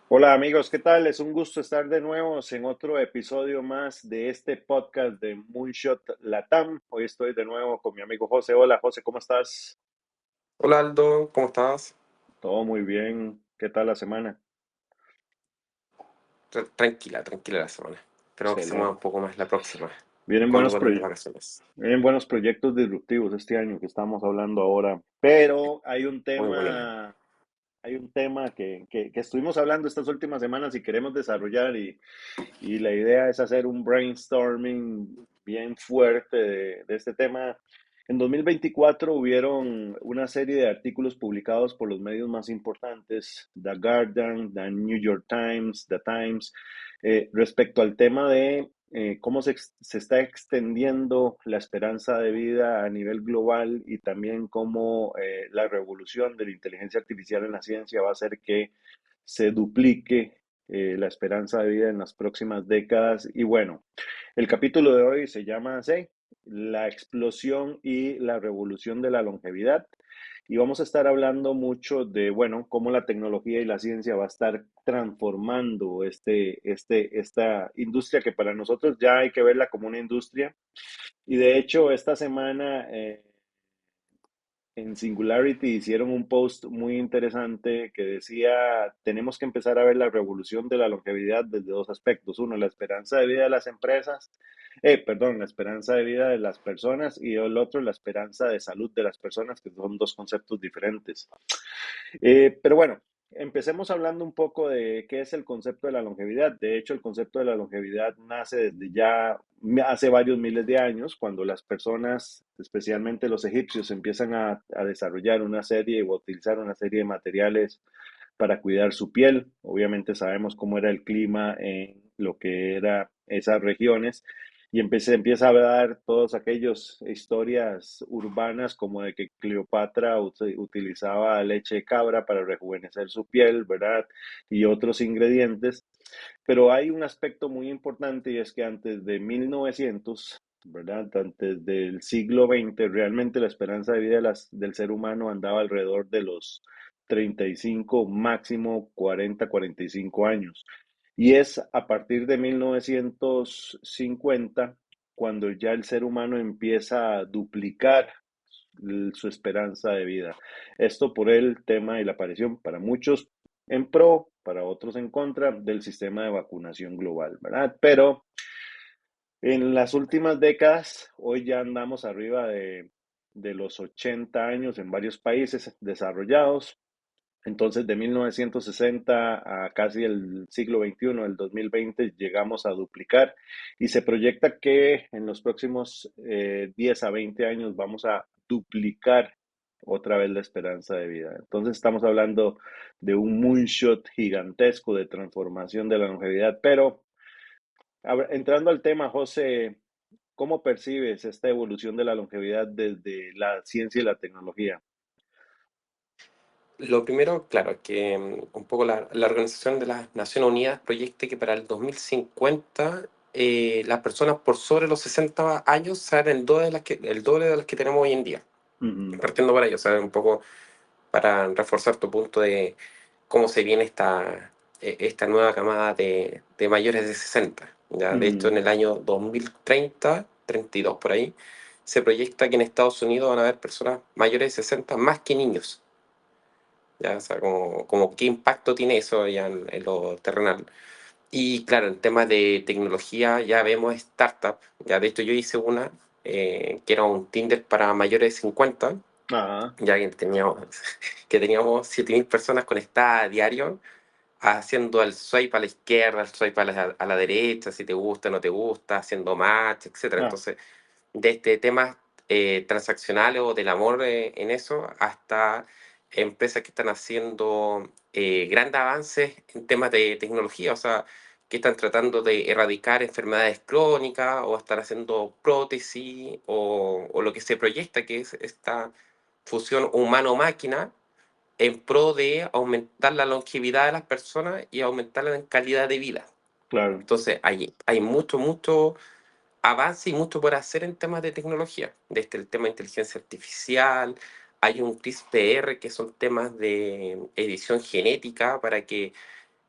Hola amigos, ¿qué tal? Es un gusto estar de nuevo en otro episodio más de este podcast de Moonshot Latam. Hoy estoy de nuevo con mi amigo José. Hola José, ¿cómo estás? Hola Aldo, ¿cómo estás? Todo muy bien. ¿Qué tal la semana? Tranquila la semana. Espero que se mueva Excelente. un poco más la próxima, Vienen cuando buenos, vuelvan de vacaciones. vienen buenos proyectos disruptivos este año que estamos hablando ahora, pero Muy buena idea. hay un tema que estuvimos hablando estas últimas semanas y queremos desarrollar y la idea es hacer un brainstorming bien fuerte de este tema. En 2024 hubieron una serie de artículos publicados por los medios más importantes, The Guardian, The New York Times, The Times, respecto al tema de cómo se está extendiendo la esperanza de vida a nivel global y también cómo la revolución de la inteligencia artificial en la ciencia va a hacer que se duplique la esperanza de vida en las próximas décadas. Y bueno, el capítulo de hoy se llama así, La explosión y la revolución de la longevidad. Y vamos a estar hablando mucho de, bueno, cómo la tecnología y la ciencia va a estar transformando esta industria que para nosotros ya hay que verla como una industria. Y de hecho, esta semana en Singularity hicieron un post muy interesante que decía, tenemos que empezar a ver la revolución de la longevidad desde dos aspectos. Uno, la esperanza de vida de las empresas, la esperanza de vida de las personas y el otro, la esperanza de salud de las personas, que son dos conceptos diferentes. Pero bueno, empecemos hablando un poco de qué es el concepto de la longevidad. De hecho, el concepto de la longevidad nace desde ya hace varios miles de años, cuando las personas, especialmente los egipcios, empiezan a desarrollar una serie o a utilizar una serie de materiales para cuidar su piel. Obviamente sabemos cómo era el clima en lo que era esas regiones y empieza a dar todas aquellas historias urbanas como de que Cleopatra utilizaba leche de cabra para rejuvenecer su piel, ¿verdad? Y otros ingredientes. Pero hay un aspecto muy importante y es que antes de 1900, ¿verdad? Antes del siglo XX, realmente la esperanza de vida del ser humano andaba alrededor de los 35, máximo 40, 45 años. Y es a partir de 1950 cuando ya el ser humano empieza a duplicar su esperanza de vida. Esto por el tema y la aparición para muchos en pro, para otros en contra del sistema de vacunación global, ¿verdad? Pero en las últimas décadas, hoy ya andamos arriba de los 80 años en varios países desarrollados. Entonces, de 1960 a casi el siglo XXI, el 2020, llegamos a duplicar y se proyecta que en los próximos 10 a 20 años vamos a duplicar otra vez la esperanza de vida. Entonces, estamos hablando de un moonshot gigantesco de transformación de la longevidad. Pero entrando al tema, José, ¿cómo percibes esta evolución de la longevidad desde la ciencia y la tecnología? Lo primero, claro, que un poco la Organización de las Naciones Unidas proyecta que para el 2050 las personas por sobre los 60 años sean el doble de las que tenemos hoy en día. Ujú, Partiendo por ahí, o sea, un poco para reforzar tu punto de cómo se viene esta nueva camada de mayores de 60. ¿Ya? De hecho, en ujú. el año 2030, 32 por ahí, se proyecta que en Estados Unidos van a haber personas mayores de 60 más que niños. ¿Ya? O sea, como qué impacto tiene eso ya en lo terrenal. Y claro, en temas de tecnología ya vemos startups. Ya, de hecho, yo hice una que era un Tinder para mayores de 50, Ajá. ya que teníamos 7.000 personas conectadas a diario, haciendo el swipe a la izquierda, el swipe a la derecha, si te gusta, no te gusta, haciendo match, etcétera. Ah, Entonces, desde temas transaccionales o del amor en eso, hasta empresas que están haciendo grandes avances en temas de tecnología, o sea, que están tratando de erradicar enfermedades crónicas o están haciendo prótesis o lo que se proyecta que es esta fusión humano-máquina en pro de aumentar la longevidad de las personas y aumentar la calidad de vida. claro. Entonces, hay mucho avance y mucho por hacer en temas de tecnología, desde el tema de inteligencia artificial hay un CRISPR, que son temas de edición genética para que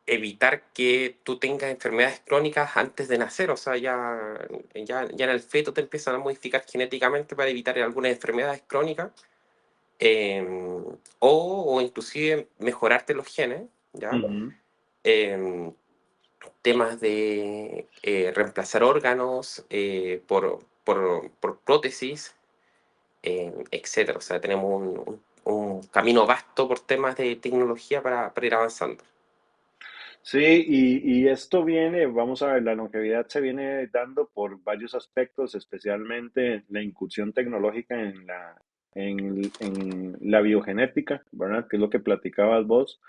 evitar que tú tengas enfermedades crónicas antes de nacer. O sea, ya en el feto te empiezan a modificar genéticamente para evitar algunas enfermedades crónicas, eh, o inclusive mejorarte los genes, ¿ya? Ujú. Em, Temas de reemplazar órganos por prótesis, etcétera. O sea, tenemos un camino vasto por temas de tecnología para ir avanzando. Sí, y esto viene, vamos a ver, la longevidad se viene dando por varios aspectos, especialmente la incursión tecnológica en la biogenética, ¿verdad? Que es lo que platicabas vos.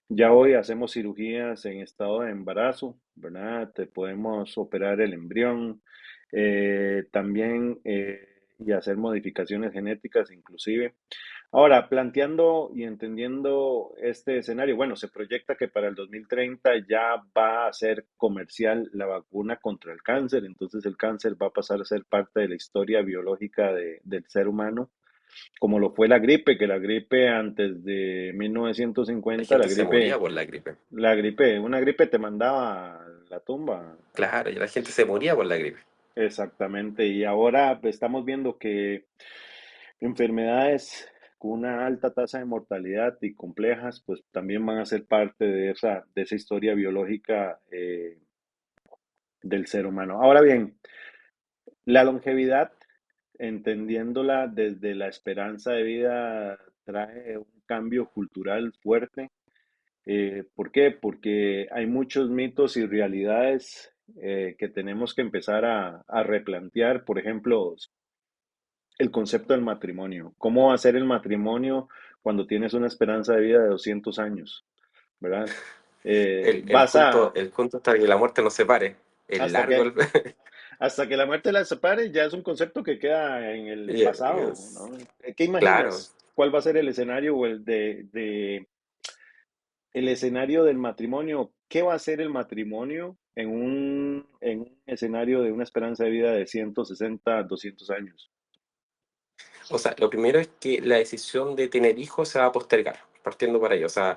Ya hoy hacemos cirugías en estado de embarazo, ¿verdad? Te podemos operar el embrión, también y hacer modificaciones genéticas inclusive. Ahora, planteando y entendiendo este escenario, bueno, se proyecta que para el 2030 ya va a ser comercial la vacuna contra el cáncer, entonces el cáncer va a pasar a ser parte de la historia biológica del ser humano, como lo fue la gripe, que la gripe antes de La 1950, gente se moría por la gripe. una gripe te mandaba a la tumba. Claro, y la gente se moría por la gripe. Exactamente, y ahora pues, estamos viendo que enfermedades con una alta tasa de mortalidad y complejas, pues también van a ser parte de esa historia biológica del ser humano. Ahora bien, la longevidad, entendiéndola desde la esperanza de vida, trae un cambio cultural fuerte. ¿Por qué? Porque hay muchos mitos y realidades que tenemos que empezar a replantear. Por ejemplo, el concepto del matrimonio. ¿Cómo va a ser el matrimonio cuando tienes una esperanza de vida de 200 años? ¿Verdad? El Vas a, junto, el junto hasta que la muerte nos separe. El hasta largo, que, hasta que la muerte la separe, ya es un concepto que queda en el pasado, es- ¿no? ¿Qué claro. imaginas? ¿Cuál va a ser el escenario o el escenario del matrimonio? ¿Qué va a ser el matrimonio en un escenario de una esperanza de vida de 160, 200 años? O sea, lo primero es que la decisión de tener hijos se va a postergar, partiendo por ahí. O sea,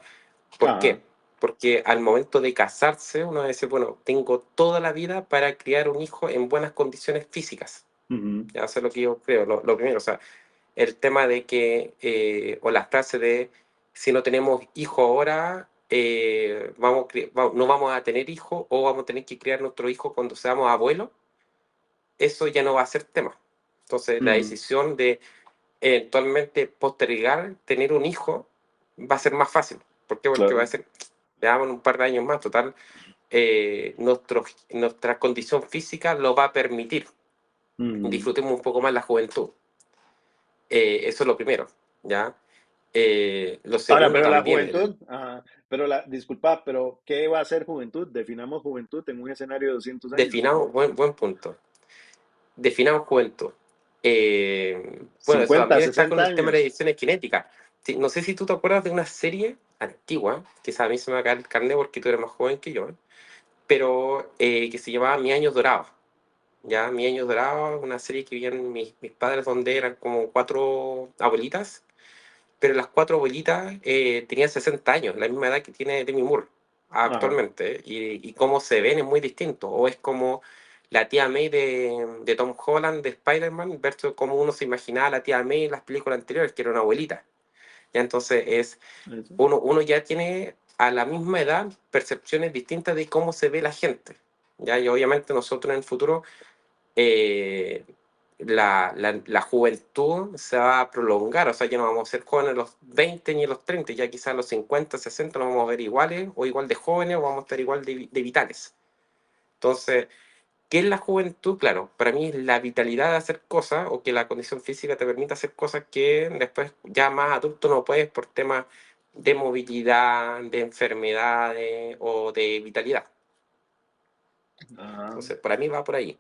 ¿por Ajá. qué? Porque al momento de casarse, uno va a decir, bueno, tengo toda la vida para criar un hijo en buenas condiciones físicas. Ujú. Ya, eso es lo que yo creo, lo primero. O sea, el tema de que, o la frase de, si no tenemos hijo ahora, no vamos a tener hijo o vamos a tener que criar nuestro hijo cuando seamos abuelos, eso ya no va a ser tema. Entonces, la Ujú. decisión de eventualmente postergar tener un hijo va a ser más fácil. ¿Por qué? Porque va a Claro. ser, veamos, en un par de años más, total, nuestra condición física lo va a permitir. Ujú. Disfrutemos un poco más la juventud. Eso es lo primero, ¿ya? Lo Ahora, segundo pero la también, juventud, ajá, disculpa, pero ¿qué va a ser juventud? Definamos juventud en un escenario de 200 años. definamos, buen punto, definamos juventud. Bueno, eso 50, también está con 60 el tema de años. ediciones kinéticas. Sí, no sé si tú te acuerdas de una serie antigua, quizás a mí se me va a caer el carnet porque tú eres más joven que yo, pero que se llamaba Mi Años Dorados. Ya, Mi Años Dorados, una serie que veían mis padres donde eran como cuatro abuelitas, pero las cuatro abuelitas tenían 60 años, la misma edad que tiene Demi Moore Ajá, actualmente, y cómo se ven es muy distinto, o es como la tía May de Tom Holland, de Spider-Man, versus como uno se imaginaba a la tía May en las películas anteriores, que era una abuelita. Ya entonces eso. uno ya tiene a la misma edad percepciones distintas de cómo se ve la gente. Ya, y obviamente nosotros en el futuro eh, la juventud se va a prolongar, o sea, ya no vamos a ser jóvenes a los 20 ni a los 30, ya quizás a los 50 60 nos vamos a ver iguales o igual de jóvenes o vamos a estar igual de vitales. Entonces, ¿qué es la juventud? Claro, para mí es la vitalidad de hacer cosas o que la condición física te permita hacer cosas que después ya más adulto no puedes por temas de movilidad, de enfermedades o de vitalidad. Ajá. Entonces, para mí va por ahí.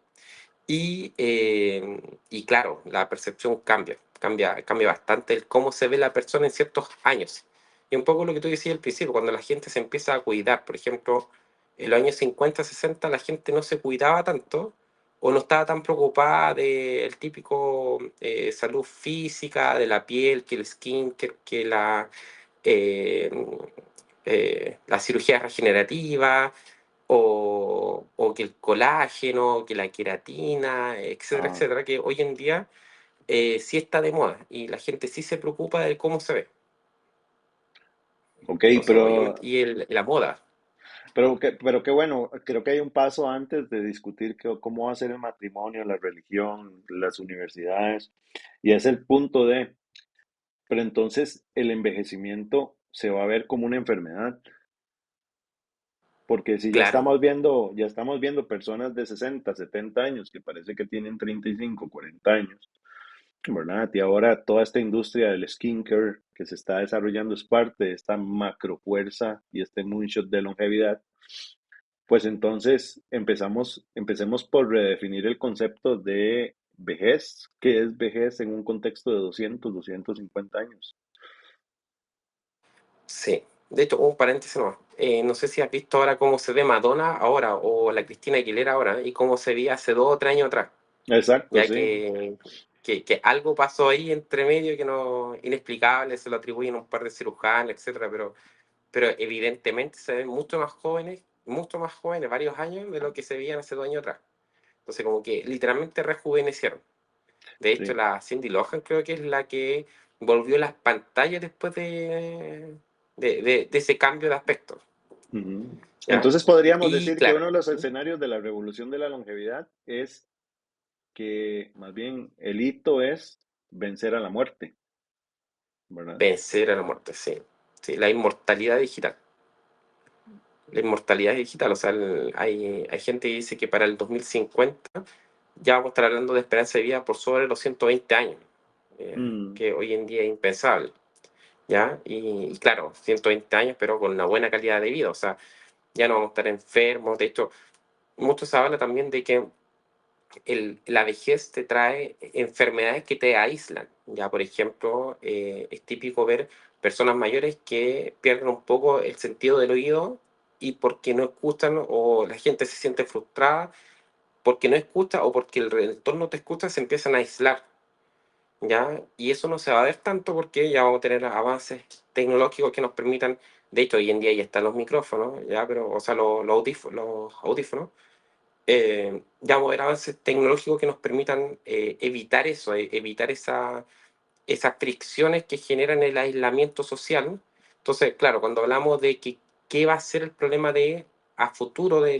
Y claro, la percepción cambia bastante el cómo se ve la persona en ciertos años. Y un poco lo que tú decías al principio, cuando la gente se empieza a cuidar, por ejemplo, en los años 50 60 la gente no se cuidaba tanto o no estaba tan preocupada del típico salud física, de la piel, que el skin, que eh, la cirugía regenerativa, o que el colágeno, que la queratina, etcétera, Ah, etcétera, que hoy en día sí está de moda y la gente sí se preocupa de cómo se ve. ok, Entonces, obviamente, la moda, pero qué bueno, creo que hay un paso antes de discutir cómo va a ser el matrimonio, la religión, las universidades, y es el punto de, pero entonces el envejecimiento se va a ver como una enfermedad, porque si claro. ya estamos viendo personas de 60, 70 años que parece que tienen 35, 40 años, ¿verdad? Y ahora toda esta industria del skincare que se está desarrollando es parte de esta macro fuerza y este moonshot de longevidad. Pues entonces empecemos por redefinir el concepto de vejez. ¿Qué es vejez en un contexto de 250 años? Sí, de hecho, un paréntesis nomás. No sé si has visto ahora cómo se ve Madonna ahora o la Cristina Aguilera ahora y cómo se veía hace 2 o 3 años atrás, Exacto, ya sí. que algo pasó ahí entre medio que no inexplicable, se lo atribuyen a un par de cirujanos, etcétera, pero evidentemente se ven mucho más jóvenes, varios años de lo que se veían hace 2 años atrás. Entonces, como que literalmente rejuvenecieron. De hecho, Sí. la Cindy Lohan creo que es la que volvió a las pantallas después de ese cambio de aspecto. Ujú. ¿Ya? Entonces podríamos Y decir que claro, uno de los escenarios de la revolución de la longevidad es que más bien el hito es vencer a la muerte, ¿verdad? vencer a la muerte, sí. Sí, la inmortalidad digital. La inmortalidad digital, o sea, hay gente que dice que para el 2050 ya vamos a estar hablando de esperanza de vida por sobre los 120 años, Mm, que hoy en día es impensable. ¿Ya? Y claro, 120 años, pero con una buena calidad de vida, o sea, ya no vamos a estar enfermos. De hecho, mucho se habla también de que la vejez te trae enfermedades que te aíslan. Ya, por ejemplo, es típico ver personas mayores que pierden un poco el sentido del oído y porque no escuchan o la gente se siente frustrada porque no escucha o porque el entorno te escucha, se empiezan a aislar. ¿Ya? Y eso no se va a ver tanto porque ya vamos a tener avances tecnológicos que nos permitan, de hecho, hoy en día ya están los micrófonos, ¿ya? Pero, o sea, los audífonos, ya vamos a ver avances tecnológicos que nos permitan evitar eso, evitar esas fricciones que generan el aislamiento social. Entonces, claro, cuando hablamos de que qué va a ser el problema a futuro de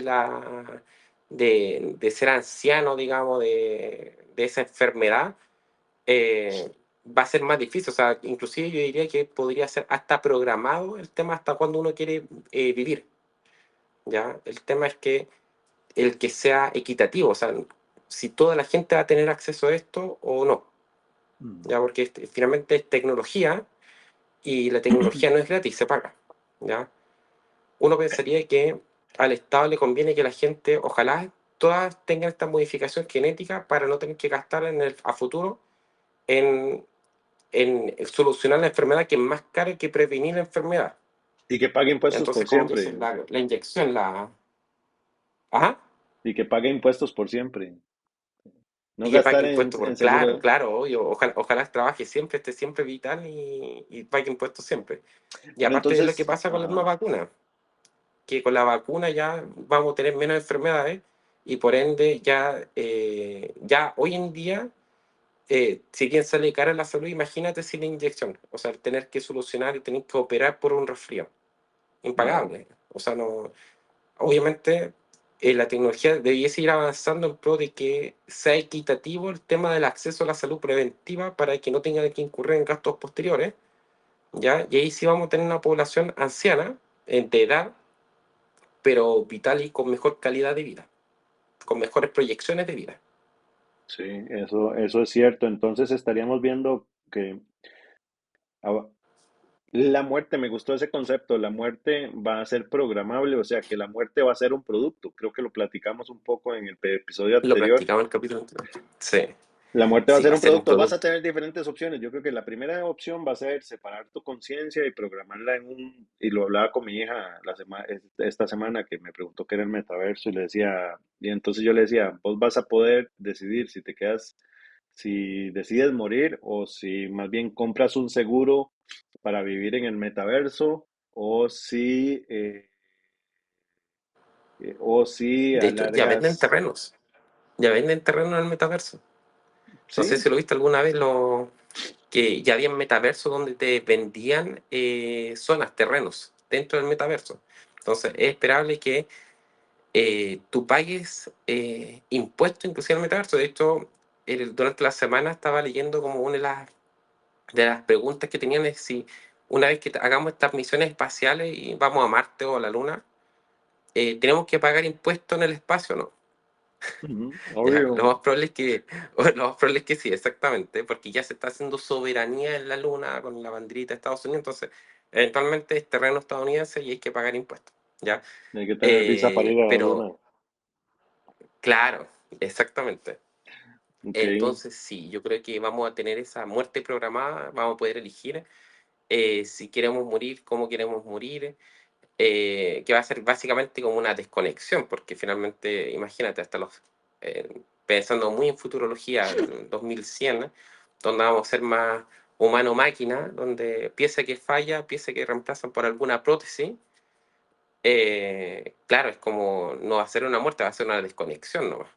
ser anciano, digamos, de esa enfermedad, va a ser más difícil. O sea, inclusive yo diría que podría ser hasta programado el tema hasta cuando uno quiere vivir, ¿ya? El tema es que el que sea equitativo, o sea, si toda la gente va a tener acceso a esto o no, mm. ¿ya? Porque finalmente es tecnología y la tecnología no es gratis, se paga, ¿ya? Uno pensaría que al Estado le conviene que la gente, ojalá todas tengan esta modificación genética para no tener que gastar a futuro en solucionar la enfermedad que es más cara que prevenir la enfermedad. Y que pague impuestos por Entonces, como tú dices, siempre. la inyección, la... Ajá. Y que pague impuestos por siempre. No Y que gastar pague impuestos en por... Claro, seguro. claro, obvio. Ojalá trabaje siempre, esté siempre vital y pague impuestos siempre. Y Pero aparte de lo que entonces, pasa con la misma ajá. vacuna, que con la vacuna ya vamos a tener menos enfermedades y por ende ya hoy en día, si bien sale cara la salud, imagínate sin la inyección. O sea, el tener que solucionar y tener que operar por un resfriado. Wow. Impagable. O sea, no, obviamente la tecnología debería seguir avanzando en pro de que sea equitativo el tema del acceso a la salud preventiva para que no tengan que incurrir en gastos posteriores, ¿ya? Y ahí sí vamos a tener una población anciana, de edad, pero vital y con mejor calidad de vida, con mejores proyecciones de vida. Sí, eso es cierto. Entonces estaríamos viendo que ah, la muerte, me gustó ese concepto, la muerte va a ser programable, o sea que la muerte va a ser un producto. Creo que lo platicamos un poco en el episodio Lo anterior. practicamos en el capítulo anterior. Sí. La muerte va a Sí, ser va a un ser un producto. Vas a producto. tener diferentes opciones. Yo creo que la primera opción va a ser separar tu conciencia y programarla en un... Y lo hablaba con mi hija esta semana que me preguntó qué era el metaverso y le decía... Y entonces yo le decía, vos vas a poder decidir si te quedas, si decides morir o si más bien compras un seguro para vivir en el metaverso o si De hecho, ya venden alargas... terrenos. Ya venden terreno en el metaverso. No sé Sí. si lo viste alguna vez, que ya había metaverso donde te vendían zonas, terrenos dentro del metaverso. Entonces, es esperable que tú pagues impuestos inclusive al metaverso. De hecho, durante la semana estaba leyendo como una de las preguntas que tenían es si una vez que hagamos estas misiones espaciales y vamos a Marte o a la Luna, ¿tenemos que pagar impuestos en el espacio o no? Ujú, Ya, obvio. lo más probable es que, lo más probable es que sí, exactamente, porque ya se está haciendo soberanía en la Luna con la banderita de Estados Unidos, entonces eventualmente es terreno estadounidense y hay que pagar impuestos, ¿ya? Hay que tener visa para ir a la Pero, luna. claro, exactamente. Ok. Entonces sí, yo creo que vamos a tener esa muerte programada, vamos a poder elegir si queremos morir, cómo queremos morir, que va a ser básicamente como una desconexión, porque finalmente, imagínate, pensando muy en futurología, el 2100, donde vamos a ser más humano-máquina, donde pieza que falla, pieza que reemplazan por alguna prótesis, claro, es como no va a ser una muerte, va a ser una desconexión nomás.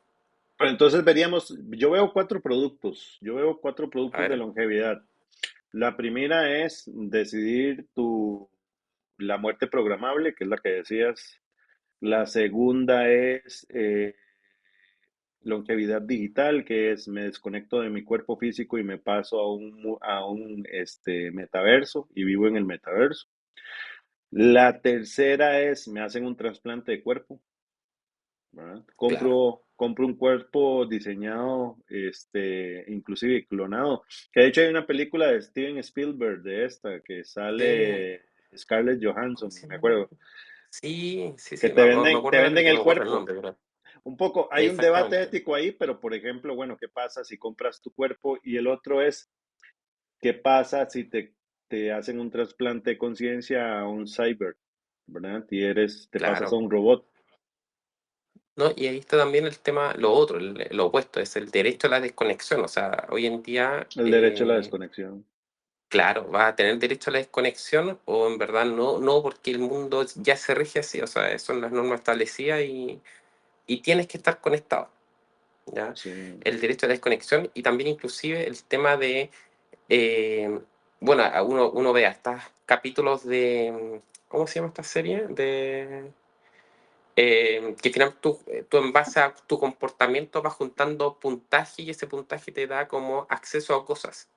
Pero entonces veríamos, yo veo cuatro A productos de ver, longevidad. La primera es decidir la muerte programable, que es la que decías. La segunda es longevidad digital, que es me desconecto de mi cuerpo físico y me paso a un metaverso y vivo en el metaverso. La tercera es me hacen un trasplante de cuerpo, ¿verdad? claro. Compro un cuerpo diseñado, inclusive clonado. Que de hecho hay una película de Steven Spielberg de esta, que Eh, sale Scarlett ¿Cómo Johansson, se me llama? acuerdo, Sí, sí, que sí, me te acuerdo de la venden película, el no me acuerdo el cuerpo. nombre, pero Un poco, hay un debate exactamente. ético ahí, pero por ejemplo, bueno, ¿qué pasa si compras tu cuerpo? Y el otro es, ¿qué pasa si te hacen un trasplante de conciencia a un cyber, ¿verdad? Te pasas a Claro. un robot, ¿No? Y ahí está también el tema, lo otro, lo opuesto, es el derecho a la desconexión. O sea, hoy en día, el derecho a la desconexión. claro, vas a tener derecho a la desconexión o en verdad no, no, porque el mundo ya se rige así. O sea, son las normas establecidas y tienes que estar conectado, ¿ya? Sí. El derecho a la desconexión y también inclusive el tema de, eh, bueno, uno ve hasta capítulos de, ¿cómo se llama esta serie? Que finalmente tú en base a tu comportamiento vas juntando puntaje y ese puntaje te da como acceso a cosas.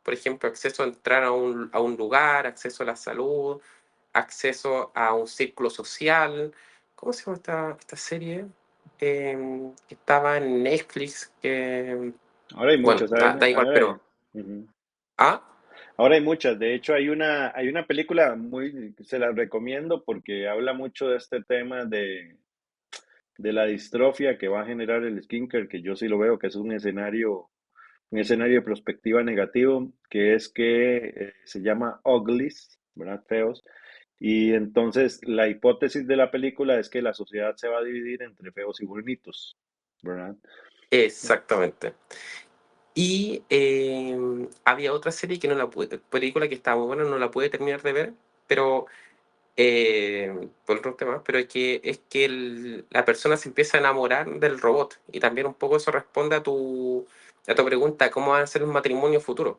Por ejemplo, acceso a entrar a un lugar, acceso a la salud, acceso a un círculo social. ¿Cómo se llama esta serie? Que estaba en Netflix, que, Ahora hay bueno, muchas, ¿saben? da igual, pero... Ujú. Ah, Ahora hay muchas. De hecho, hay una película se la recomiendo porque habla mucho de este tema de la distrofia que va a generar el skincare, que yo sí lo veo, que es un escenario de perspectiva negativo, que es que se llama uglies, ¿verdad? Feos. Y entonces la hipótesis de la película es que la sociedad se va a dividir entre feos y bonitos, ¿verdad? exactamente. Y había otra serie que no la pude, película que estaba muy buena, no la pude terminar de ver, pero por otros temas, pero es que la persona se empieza a enamorar del robot y también un poco eso responde a tu pregunta, ¿cómo va a ser un matrimonio futuro?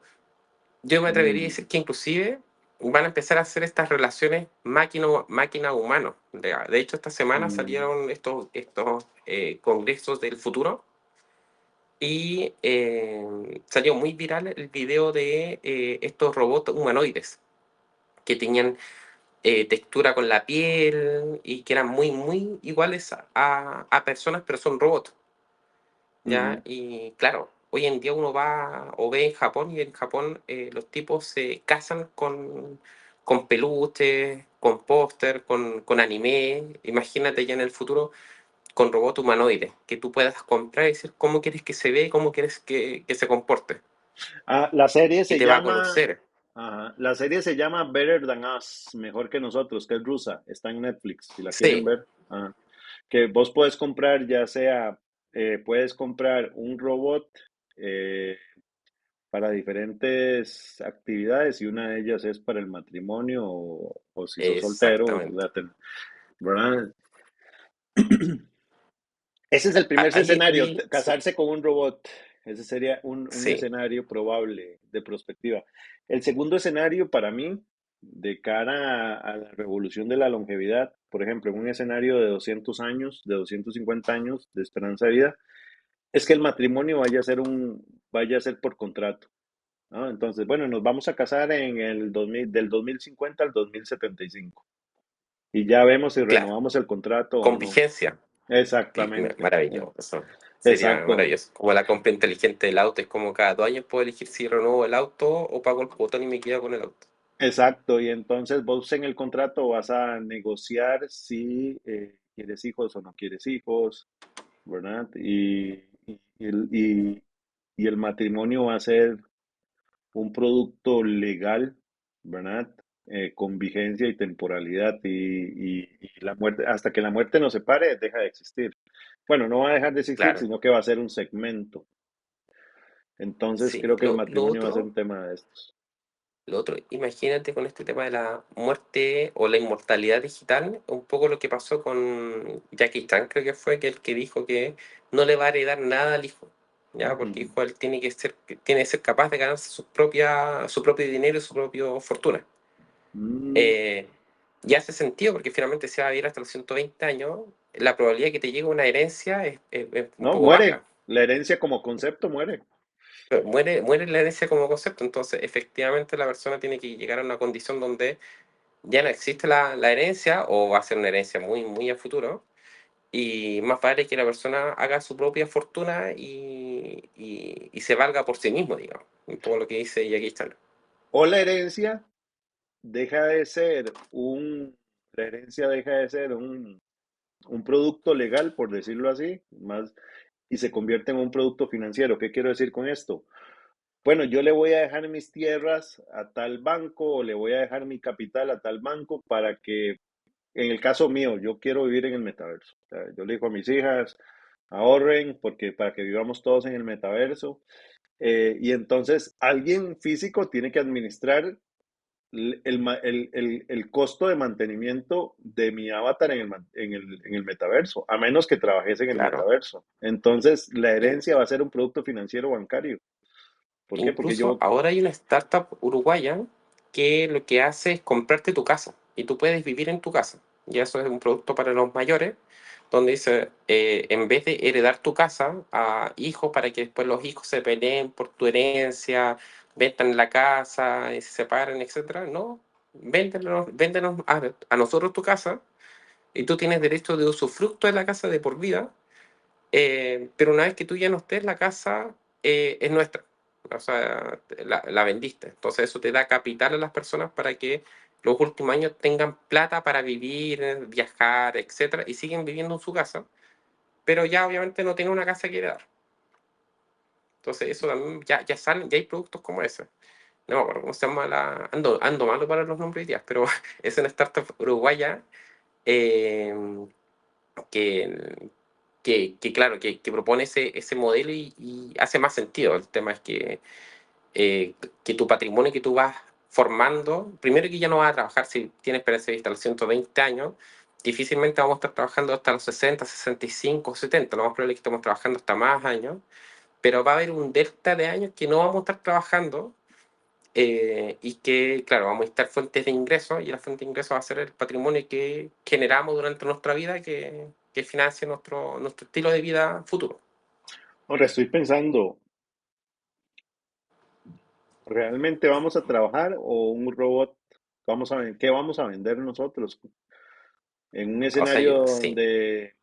Yo me atrevería a Mm, decir que inclusive van a empezar a hacer estas relaciones máquina-humano. De hecho, esta semana mm, salieron estos congresos del futuro y salió muy viral el video de estos robots humanoides que tenían textura con la piel y que eran muy, muy iguales a personas, pero son robots, ¿ya? ujú, Y claro, hoy en día uno va o ve en Japón y en Japón los tipos se casan con peluches, con póster, con anime. Imagínate ya en el futuro con robot humanoide, que tú puedas comprar y decir cómo quieres que se ve, cómo quieres que se comporte, Ah, la serie y se te va a llama, conocer. la serie se llama Better Than Us, mejor que nosotros, que es rusa, está en Netflix, si la quieren Sí, ver. Que vos puedes comprar, ya sea, puedes comprar un robot eh, para diferentes actividades y una de ellas es para el matrimonio o si sos soltero, exactamente. ¿verdad? Ese es el primer Hay, escenario, sí, casarse con un robot. Ese sería un sí, escenario probable de prospectiva. El segundo escenario para mí, de cara a la revolución de la longevidad, por ejemplo, en un escenario de 200 años, de 250 años de esperanza de vida, es que el matrimonio vaya a ser por contrato, ¿no? Entonces, bueno, nos vamos a casar en el 2000, del 2050 al 2075 y ya vemos si claro, renovamos el contrato o con no. vigencia. Sí, Exactamente. maravilloso, eso sería Exacto. maravilloso. Como la compra inteligente del auto, es como cada 2 años puedo elegir si renuevo el auto o pago el cuotón y me quedo con el auto. Exacto, y entonces vos en el contrato vas a negociar si quieres hijos o no quieres hijos, ¿verdad? Y el matrimonio va a ser un producto legal, ¿verdad? Con vigencia y temporalidad y la muerte, hasta que la muerte nos separe, deja de existir. Bueno, no va a dejar de existir, Claro, sino que va a ser un segmento. Entonces sí. creo que el Lo matrimonio va a ser otro un tema de estos. Lo otro, imagínate con este tema de la muerte o la inmortalidad digital, un poco lo que pasó con Jackie Chan, creo que fue, que el que dijo que no le va a heredar nada al hijo, ¿ya? Porque el Ujú. hijo él tiene que ser capaz de ganarse su propio dinero y su propia fortuna. Mm. Eh, y hace sentido porque finalmente si va a vivir hasta los 120 años, la probabilidad de que te llegue una herencia es un No, poco baja. muere. La herencia como concepto muere. Pero muere la herencia como concepto, entonces efectivamente la persona tiene que llegar a una condición donde ya no existe la herencia o va a ser una herencia muy, muy a futuro. Y más vale que la persona haga su propia fortuna y se valga por sí mismo, digamos. Un poco lo que dice Jackie Chan. O la herencia deja de ser la herencia deja de ser un producto legal, por decirlo así, más, y se convierte en un producto financiero. ¿Qué quiero decir con esto? Bueno, yo le voy a dejar mis tierras a tal banco o le voy a dejar mi capital a tal banco para que, en el caso mío, yo quiero vivir en el metaverso. O sea, yo le digo a mis hijas, ahorren porque para que vivamos todos en el metaverso. Y entonces alguien físico tiene que administrar el costo de mantenimiento de mi avatar en el metaverso, a menos que trabajes en el Claro. metaverso. Entonces, la In- herencia va a ser un producto financiero bancario. ¿Por qué? Porque Incluso yo... ahora hay una startup uruguaya que lo que hace es comprarte tu casa y tú puedes vivir en tu casa. Y eso es un producto para los mayores, donde dice, en vez de heredar tu casa a hijos para que después los hijos se peleen por tu herencia, vendan la casa y se separen, etcétera, no, véndenos a nosotros tu casa y tú tienes derecho de usufructo de la casa de por vida, pero una vez que tú ya no estés, la casa es nuestra. O sea, la vendiste. Entonces eso te da capital a las personas para que los últimos años tengan plata para vivir, viajar, etcétera, y siguen viviendo en su casa, pero ya obviamente no tienen una casa que heredar. Entonces eso también ya salen, ya hay productos como ese. No me acuerdo cómo se llama ando malo para los nombres hoy día, pero es una startup uruguaya eh, que, claro, que propone ese modelo y hace más sentido. El tema es que tu patrimonio que tú vas formando, primero que ya no vas a trabajar si tienes experiencia de vista a los 120 años, difícilmente vamos a estar trabajando hasta los 60, 65, 70, lo más probable es que estemos trabajando hasta más años, pero va a haber un delta de años que no vamos a estar trabajando y que, claro, vamos a estar fuentes de ingresos y la fuente de ingresos va a ser el patrimonio que generamos durante nuestra vida que financie nuestro estilo de vida futuro. Ahora estoy pensando, ¿realmente vamos a trabajar o un robot? ¿Qué vamos a vender nosotros? En un O sea, escenario sí, donde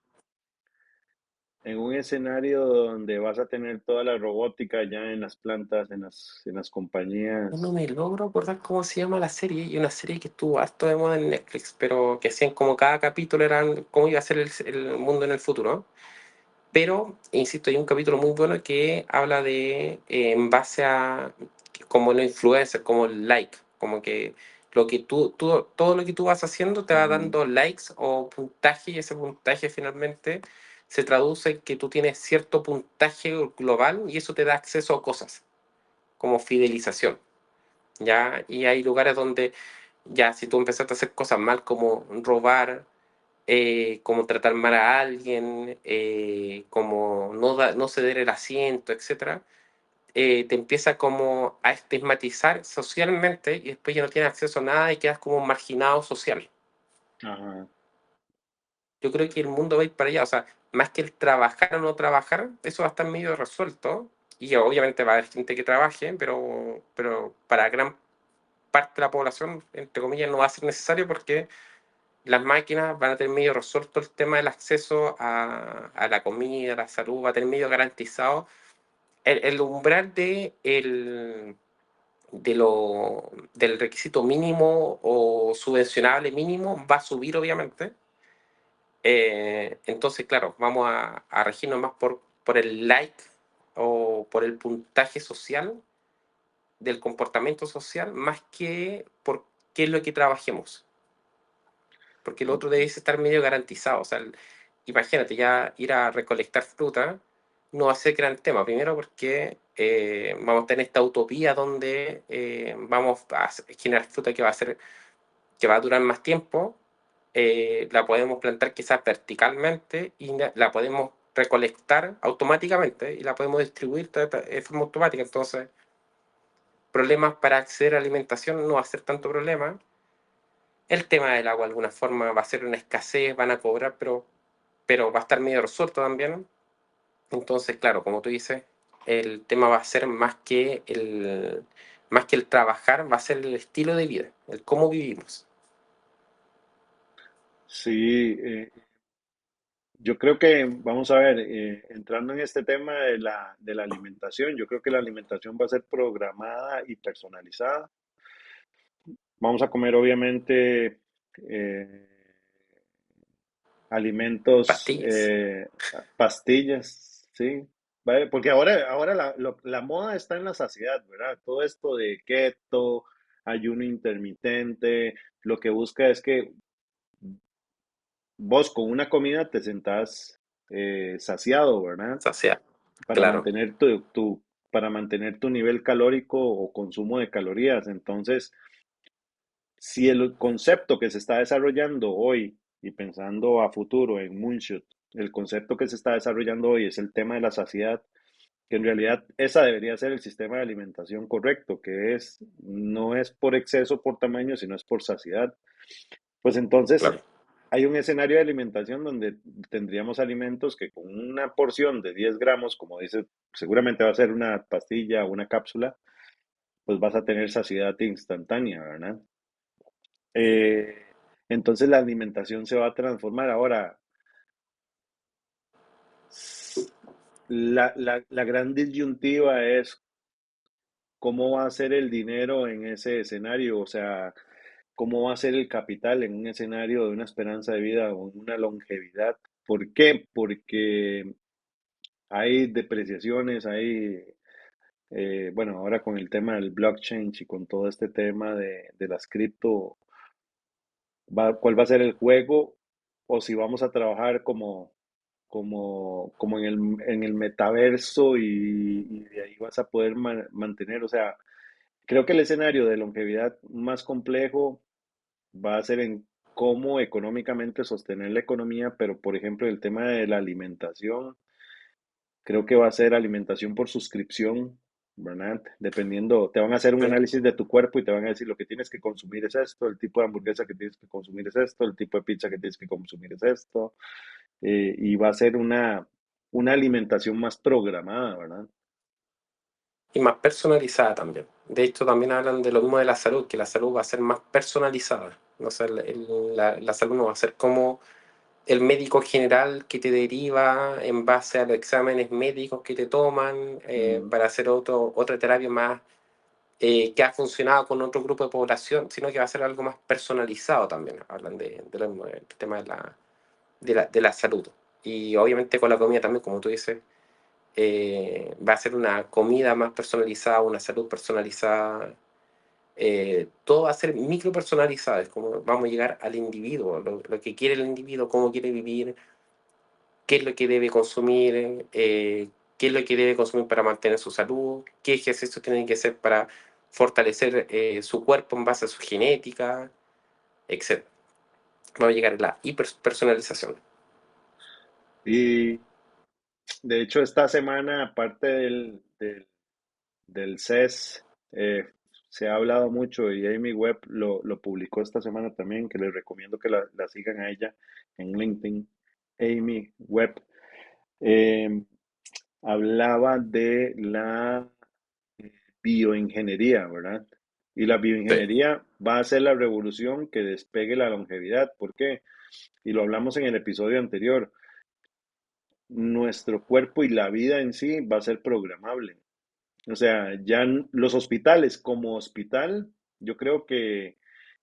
en un escenario donde vas a tener toda la robótica ya en las plantas, en las No compañías. me logro acordar cómo se llama la serie, y una serie que estuvo harto de moda en Netflix, pero que hacían como cada capítulo eran cómo iba a ser el mundo en el futuro. Pero, insisto, hay un capítulo muy bueno que habla de, en base a, como los influencers, como el like, como que todo lo que tú vas haciendo te va Ujú. dando likes o puntaje, y ese puntaje finalmente se traduce en que tú tienes cierto puntaje global y eso te da acceso a cosas, como fidelización, ¿ya? Y hay lugares donde ya si tú empezaste a hacer cosas mal como robar, como tratar mal a alguien, como no ceder el asiento, etcétera, te empieza como a estigmatizar socialmente y después ya no tienes acceso a nada y quedas como un marginado social. Ajá. Yo creo que el mundo va a ir para allá, o sea, más que el trabajar o no trabajar, eso va a estar medio resuelto y obviamente va a haber gente que trabaje, pero para gran parte de la población, entre comillas, no va a ser necesario porque las máquinas van a tener medio resuelto el tema del acceso a la comida, a la salud, va a tener medio garantizado. El umbral del requisito mínimo o subvencionable mínimo va a subir, obviamente. Entonces, claro, vamos a regirnos más por el like o por el puntaje social del comportamiento social, más que por qué es lo que trabajemos. Porque el otro debe estar medio garantizado. O sea, imagínate, ya ir a recolectar fruta no va a ser gran tema. Primero porque vamos a tener esta utopía donde vamos a generar fruta que va a durar más tiempo. La podemos plantar quizás verticalmente y la podemos recolectar automáticamente y la podemos distribuir de forma automática. Entonces, problemas para acceder a alimentación no va a ser tanto problema. El tema del agua, de alguna forma, va a ser una escasez, van a cobrar, pero va a estar medio resuelto también. Entonces, claro, como tú dices, el tema va a ser más que el trabajar, va a ser el estilo de vida, el cómo vivimos. Sí, yo creo que, vamos a ver, entrando en este tema de la alimentación, yo creo que la alimentación va a ser programada y personalizada. Vamos a comer, obviamente, eh, alimentos, Pastillas, pastillas, ¿sí? ¿Vale? Porque ahora la moda está en la saciedad, ¿verdad? Todo esto de keto, ayuno intermitente, lo que busca es que vos con una comida te sentás saciado, ¿verdad? saciar, Para claro, mantener para mantener tu nivel calórico o consumo de calorías. Entonces, si el concepto que se está desarrollando hoy y pensando a futuro en Moonshot, el concepto que se está desarrollando hoy es el tema de la saciedad, que en realidad esa debería ser el sistema de alimentación correcto, que es no es por exceso, por tamaño, sino es por saciedad. Pues entonces claro. hay un escenario de alimentación donde tendríamos alimentos que con una porción de 10 gramos, como dice, seguramente va a ser una pastilla o una cápsula, pues vas a tener saciedad instantánea, ¿verdad? Eh, entonces la alimentación se va a transformar. Ahora, la gran disyuntiva es cómo va a ser el dinero en ese escenario, o sea, cómo va a ser el capital en un escenario de una esperanza de vida o una longevidad. ¿Por qué? Porque hay depreciaciones, bueno, ahora con el tema del blockchain y con todo este tema de las cripto, ¿cuál va a ser el juego? O si vamos a trabajar como en el metaverso y de ahí vas a poder mantener, o sea, creo que el escenario de longevidad más complejo va a ser en cómo económicamente sostener la economía, pero por ejemplo el tema de la alimentación, creo que va a ser alimentación por suscripción, ¿verdad? Dependiendo, te van a hacer un Sí. análisis de tu cuerpo y te van a decir lo que tienes que consumir es esto, el tipo de hamburguesa que tienes que consumir es esto, el tipo de pizza que tienes que consumir es esto, y va a ser una alimentación más programada, ¿verdad? Y más personalizada también. De hecho, también hablan de lo mismo de la salud, que la salud va a ser más personalizada. O sea, la salud no va a ser como el médico general que te deriva en base a los exámenes médicos que te toman Ujú, para hacer otra terapia más que ha funcionado con otro grupo de población, sino que va a ser algo más personalizado también. Hablan del tema de la salud. Y obviamente con la comida también, como tú dices, va a ser una comida más personalizada, una salud personalizada. Todo va a ser micro personalizado, es como vamos a llegar al individuo, lo que quiere el individuo, cómo quiere vivir, qué es lo que debe consumir, qué es lo que debe consumir para mantener su salud, qué ejercicios tienen que hacer para fortalecer su cuerpo en base a su genética, etc. Vamos a llegar a la hiperpersonalización. y de hecho, esta semana, aparte del CES, se ha hablado mucho y Amy Webb lo publicó esta semana también, que les recomiendo que la sigan a ella en LinkedIn. Amy Webb eh, hablaba de la bioingeniería, ¿verdad? Y la Sí. bioingeniería va a ser la revolución que despegue la longevidad. ¿Por qué? Y lo hablamos en el episodio anterior. Nuestro cuerpo y la vida en sí va a ser programable. O sea, ya los hospitales como hospital, yo creo que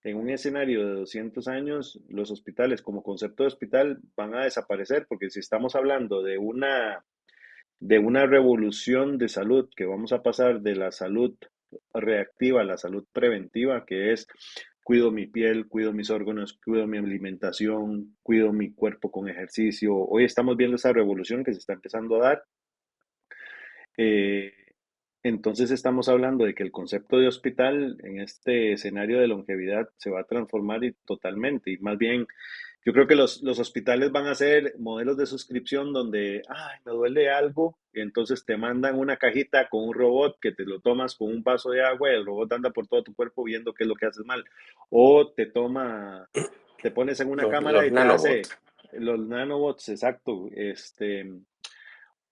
en un escenario de 200 años, los hospitales como concepto de hospital van a desaparecer, porque si estamos hablando de una revolución de salud, que vamos a pasar de la salud reactiva a la salud preventiva, que es cuido mi piel, cuido mis órganos, cuido mi alimentación, cuido mi cuerpo con ejercicio. Hoy estamos viendo esa revolución que se está empezando a dar. Eh, entonces estamos hablando de que el concepto de hospital en este escenario de longevidad se va a transformar totalmente y más bien yo creo que los hospitales van a ser modelos de suscripción donde, ay, me duele algo, y entonces te mandan una cajita con un robot que te lo tomas con un vaso de agua y el robot anda por todo tu cuerpo viendo qué es lo que haces mal. O te pones en una cámara Los y te nanobots. hace los nanobots, exacto,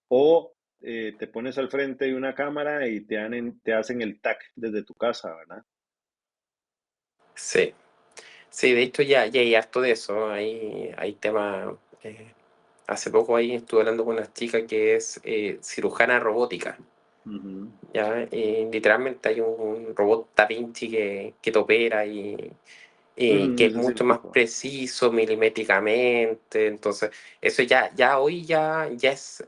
o te pones al frente de una cámara y te hacen el TAC desde tu casa, ¿verdad? Sí. Sí, de hecho ya hay harto de eso. Hay temas. Hace poco ahí estuve hablando con una chica que es cirujana robótica. Ujú. ¿Ya? Literalmente hay un robot Da Vinci que te opera y que es Ese sí mucho lo más ocupo. preciso milimétricamente. Entonces, eso ya hoy ya es,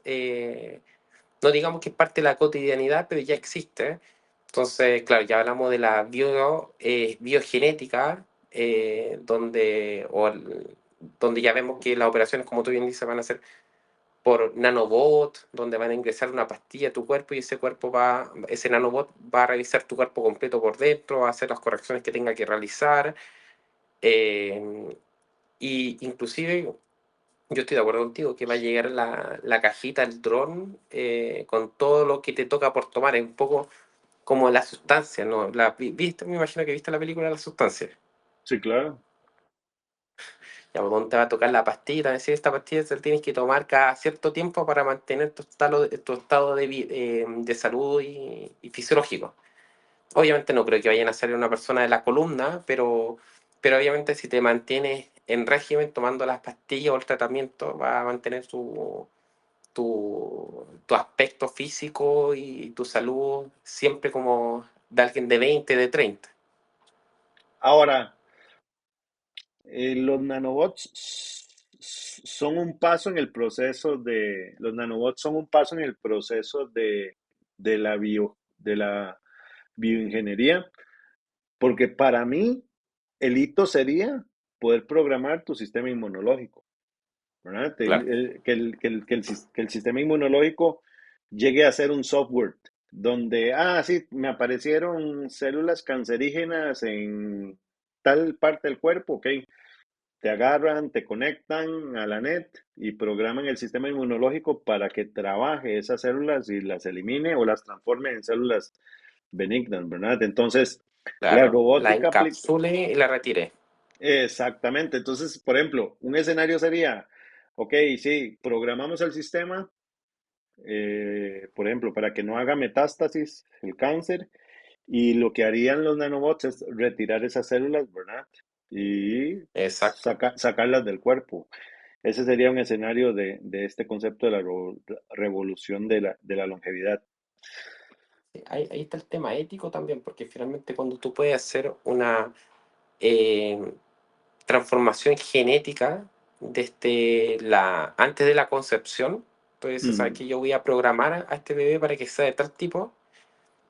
no digamos que es parte de la cotidianidad, pero ya existe. Entonces, claro, ya hablamos de la biogenética, donde ya vemos que las operaciones, como tú bien dices, van a ser por nanobot, donde van a ingresar una pastilla a tu cuerpo y ese nanobot va a revisar tu cuerpo completo por dentro, va a hacer las correcciones que tenga que realizar. eh, y inclusive yo estoy de acuerdo contigo que va a llegar la cajita, el dron, con todo lo que te toca por tomar. Es un poco como la sustancia, ¿no? ¿Viste? Me imagino que viste la película La Sustancia. Sí, claro. Ya, pues, donde te va a tocar la pastilla, decir, esta pastilla se la tienes que tomar cada cierto tiempo para mantener tu estado de salud y fisiológico. Obviamente no creo que vayan a salir una persona de la columna, pero obviamente si te mantienes en régimen tomando las pastillas o el tratamiento, va a mantener tu aspecto físico y tu salud siempre como de alguien de 20 de 30. Ahora, los nanobots son un paso en el proceso los nanobots son un paso en el proceso de la bioingeniería, porque para mí el hito sería poder programar tu sistema inmunológico, ¿verdad? Claro, Que el sistema inmunológico llegue a ser un software donde, sí, me aparecieron células cancerígenas en tal parte del cuerpo, ok, te agarran, te conectan a la net y programan el sistema inmunológico para que trabaje esas células y las elimine o las transforme en células benignas, ¿verdad? Entonces, la claro. La robótica aplica. encapsulé y la retiré. Exactamente. Entonces, por ejemplo, un escenario sería, ok, sí, programamos el sistema, por ejemplo, para que no haga metástasis el cáncer, y lo que harían los nanobots es retirar esas células, ¿verdad? Y Exacto. sacarlas del cuerpo. ese sería un escenario de este concepto de la revolución de la longevidad. Ahí está el tema ético también, porque finalmente cuando tú puedes hacer una eh, transformación genética desde antes de la concepción, entonces, ¿sabes Mm, que yo voy a programar a este bebé para que sea de tal tipo?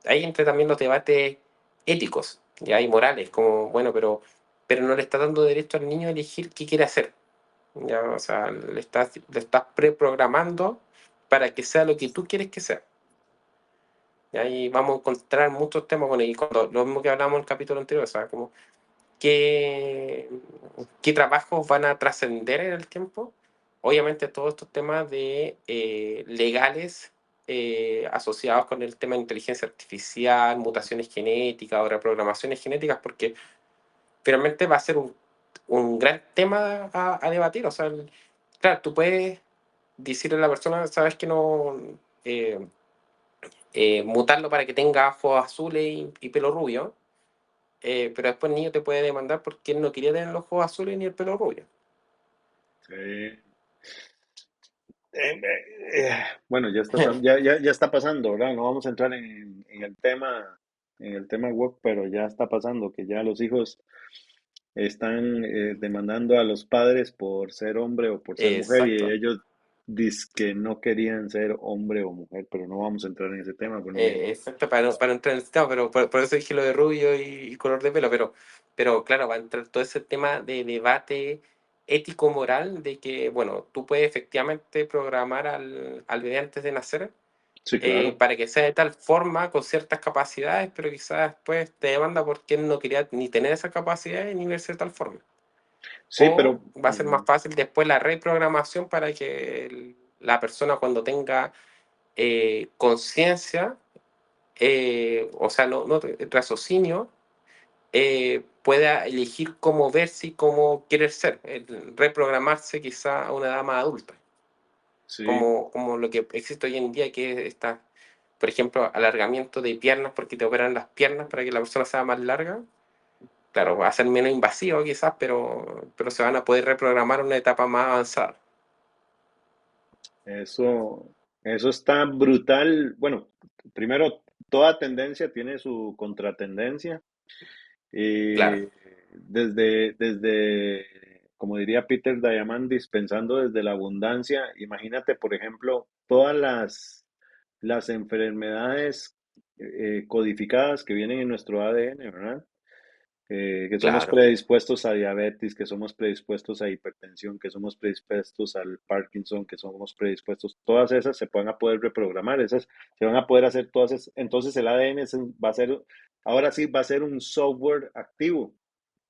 Ahí entra también los debates éticos, ya y morales, como, bueno, pero no le está dando derecho al niño a elegir qué quiere hacer. Ya, o sea, le estás preprogramando para que sea lo que tú quieres que sea. Y ahí vamos a encontrar muchos temas, bueno, y cuando, lo mismo que hablamos en el capítulo anterior, o sea, como qué, qué trabajos van a trascender en el tiempo. Obviamente todos estos temas de legales asociados con el tema de inteligencia artificial, mutaciones genéticas o reprogramaciones genéticas, porque finalmente va a ser un gran tema a debatir. O sea, claro, tú puedes decirle a la persona, sabes que no, eh, mutarlo para que tenga ojos azules y pelo rubio, pero después el niño te puede demandar porque él no quería tener los ojos azules ni el pelo rubio. sí. Bueno, ya está, ya está pasando, ¿verdad? No vamos a entrar en el tema web, pero ya está pasando que ya los hijos están demandando a los padres por ser hombre o por ser mujer y Exacto. ellos dicen que no querían ser hombre o mujer, pero no vamos a entrar en ese tema, pues no. Exacto, para no entrar en el tema, pero por eso dije lo de rubio y color de pelo, pero claro, va a entrar todo ese tema de debate ético-moral de que, bueno, tú puedes efectivamente programar al bebé antes de nacer Sí, claro. para que sea de tal forma, con ciertas capacidades, pero quizás después te demanda porque él no quería ni tener esas capacidades ni verse de tal forma. Sí, O pero va a ser más fácil después la reprogramación para que la persona cuando tenga conciencia, o sea, no raciocinio, pueda elegir cómo verse y cómo querer ser, reprogramarse quizá a una edad más adulta, sí, como lo que existe hoy en día, que está, por ejemplo, alargamiento de piernas porque te operan las piernas para que la persona sea más larga. Claro, va a ser menos invasivo quizás, pero se van a poder reprogramar a una etapa más avanzada. eso, eso está brutal. Bueno, primero, toda tendencia tiene su contratendencia. Claro, Y como diría Peter Diamandis, pensando desde la abundancia, imagínate, por ejemplo, todas las enfermedades codificadas que vienen en nuestro ADN, ¿verdad? Que somos claro. predispuestos a diabetes, que somos predispuestos a hipertensión, que somos predispuestos al Parkinson, que somos predispuestos, todas esas se van a poder reprogramar, esas se van a poder hacer todas esas. Entonces el ADN va a ser, ahora sí va a ser un software activo,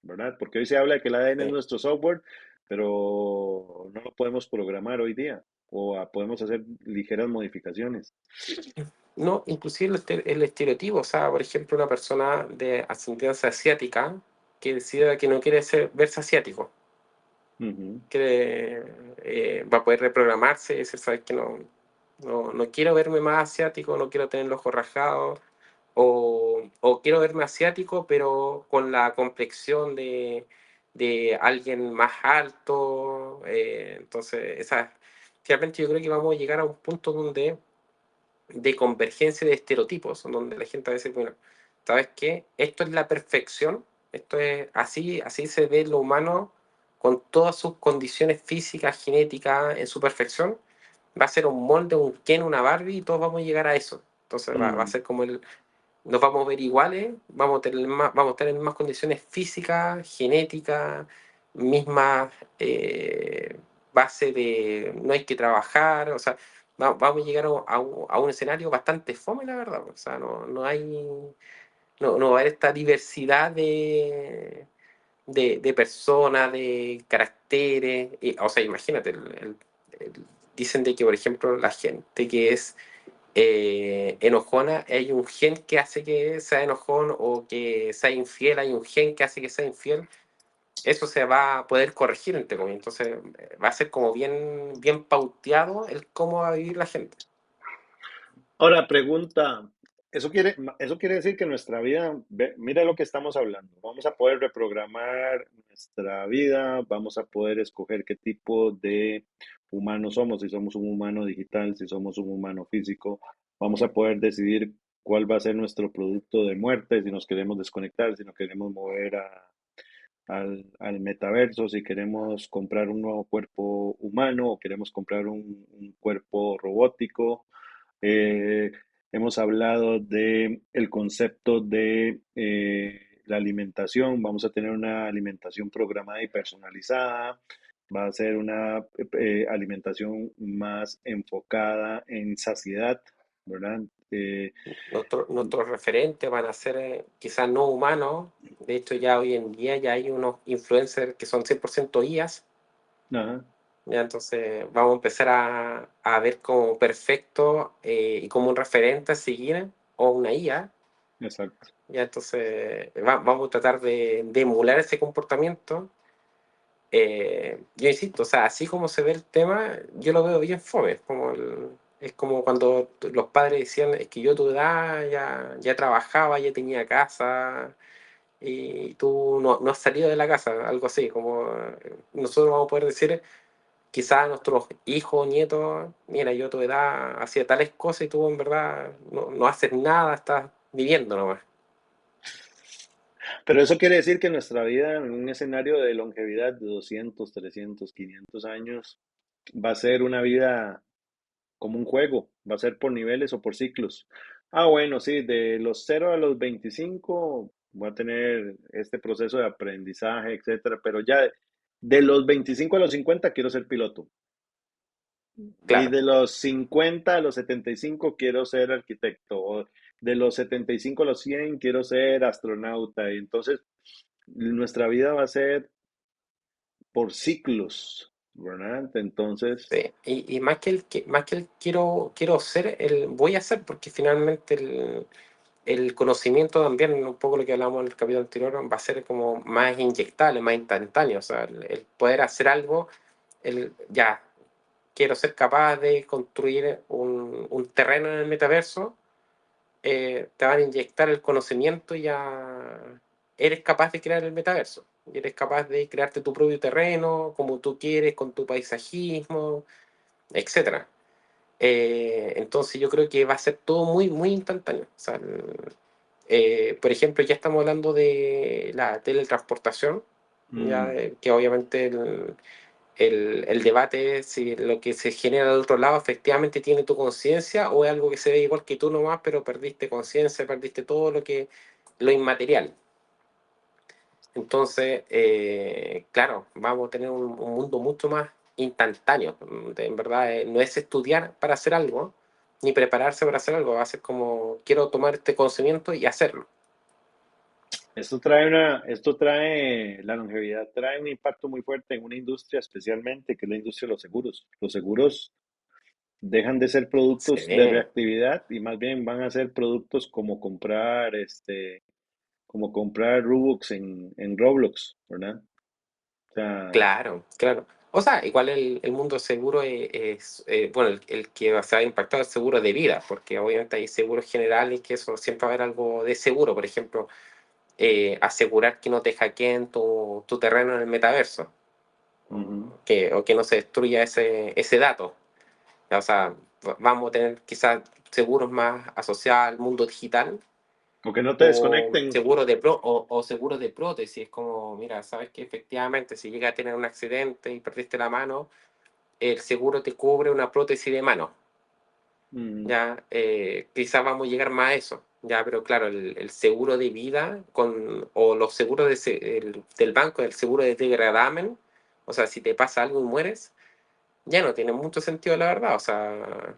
¿verdad? Porque hoy se habla de que el ADN es Sí. nuestro software, pero no lo podemos programar hoy día o podemos hacer ligeras modificaciones. No, inclusive el estereotipo, o sea, por ejemplo, una persona de ascendencia asiática que decida que no quiere verse asiático, Ujú, que va a poder reprogramarse y decir, sabes que no quiero verme más asiático, no quiero tener los ojos rajados, o quiero verme asiático, pero con la complexión de alguien más alto. Entonces, finalmente yo creo que vamos a llegar a un punto donde de convergencia de estereotipos, donde la gente va a decir, bueno, ¿sabes qué? Esto es la perfección, esto es así, así se ve lo humano con todas sus condiciones físicas, genéticas, en su perfección. Va a ser un molde, un Ken, una Barbie, y todos vamos a llegar a eso. Entonces va a mm, ser como nos vamos a ver iguales, vamos a tener mismas condiciones físicas, genéticas, mismas base de no hay que trabajar, o sea, vamos a llegar a un escenario bastante fome, la verdad. O sea, no va a haber esta diversidad de personas, de caracteres. O sea, imagínate, dicen de que, por ejemplo, la gente que es enojona, hay un gen que hace que sea enojón o que sea infiel, hay un gen que hace que sea infiel. Eso se va a poder corregir, entre comillas. Entonces, va a ser como bien pauteado el cómo va a vivir la gente. ahora, pregunta. eso quiere decir que nuestra vida, mira lo que estamos hablando, vamos a poder reprogramar nuestra vida, vamos a poder escoger qué tipo de humano somos, si somos un humano digital, si somos un humano físico, vamos a poder decidir cuál va a ser nuestro producto de muerte, si nos queremos desconectar, si nos queremos mover al metaverso, si queremos comprar un nuevo cuerpo humano o queremos comprar un cuerpo robótico. Eh, Hemos hablado de el concepto de la alimentación. Vamos a tener una alimentación programada y personalizada. Va a ser una alimentación más enfocada en saciedad, ¿verdad? Nuestros referentes van a ser quizás no humanos. De hecho, ya hoy en día ya hay unos influencers que son 100% IAs. Ajá, Ya, entonces vamos a empezar a ver como perfecto y como un referente a seguir o una IA. exacto. Ya, entonces vamos a tratar de emular ese comportamiento. Yo insisto, o sea, así como se ve el tema, yo lo veo bien fome. Es como cuando los padres decían, es que yo a tu edad ya trabajaba, ya tenía casa y tú no has salido de la casa, algo así, como nosotros vamos a poder decir quizás a nuestros hijos o nietos, mira, yo a tu edad hacía tales cosas y tú en verdad no haces nada, estás viviendo nomás. Pero eso quiere decir que nuestra vida en un escenario de longevidad de 200, 300, 500 años va a ser una vida como un juego, va a ser por niveles o por ciclos. Ah, bueno, sí, de los 0 a los 25 voy a tener este proceso de aprendizaje, etcétera, pero ya de los 25 a los 50 quiero ser piloto. Y Claro, de los 50 a los 75 quiero ser arquitecto. O de los 75 a los 100 quiero ser astronauta. Y entonces nuestra vida va a ser por ciclos, ¿verdad? Entonces, sí. Y más que el quiero ser, el voy a ser, porque finalmente el conocimiento también, un poco lo que hablamos en el capítulo anterior, va a ser como más inyectable, más instantáneo. O sea, el poder hacer algo, ya, quiero ser capaz de construir un terreno en el metaverso, te van a inyectar el conocimiento y ya eres capaz de crear el metaverso. Y eres capaz de crearte tu propio terreno, como tú quieres, con tu paisajismo, etcétera. Entonces yo creo que va a ser todo muy, muy instantáneo. O sea, por ejemplo, ya estamos hablando de la teletransportación, ya, mm, que obviamente el debate es si lo que se genera al otro lado efectivamente tiene tu conciencia o es algo que se ve igual que tú nomás, pero perdiste conciencia, perdiste todo lo inmaterial. Entonces, claro, vamos a tener un mundo mucho más instantáneo. En verdad, no es estudiar para hacer algo, ni prepararse para hacer algo, va a ser como quiero tomar este conocimiento y hacerlo. esto trae, la longevidad trae un impacto muy fuerte en una industria especialmente, que es la industria de los seguros. Los seguros dejan de ser Sí, productos de reactividad y más bien van a ser productos como comprar Robux en Roblox, ¿verdad? O sea, claro, claro. O sea, igual el mundo seguro bueno, el que se ha impactado es el seguro de vida, porque obviamente hay seguros generales que eso siempre va a haber algo de seguro. Por ejemplo, asegurar que no te hackeen tu terreno en el metaverso, ujú. o que no se destruya ese dato. O sea, vamos a tener quizás seguros más asociados al mundo digital O que no te o desconecten. o seguros de prótesis. Es como, mira, sabes que efectivamente si llega a tener un accidente y perdiste la mano, el seguro te cubre una prótesis de mano. Ujú. Ya, quizás vamos a llegar más a eso. Ya, pero claro, el seguro de vida o los seguros del banco, el seguro de degradamen, o sea, si te pasa algo y mueres, ya no tiene mucho sentido, la verdad. O sea,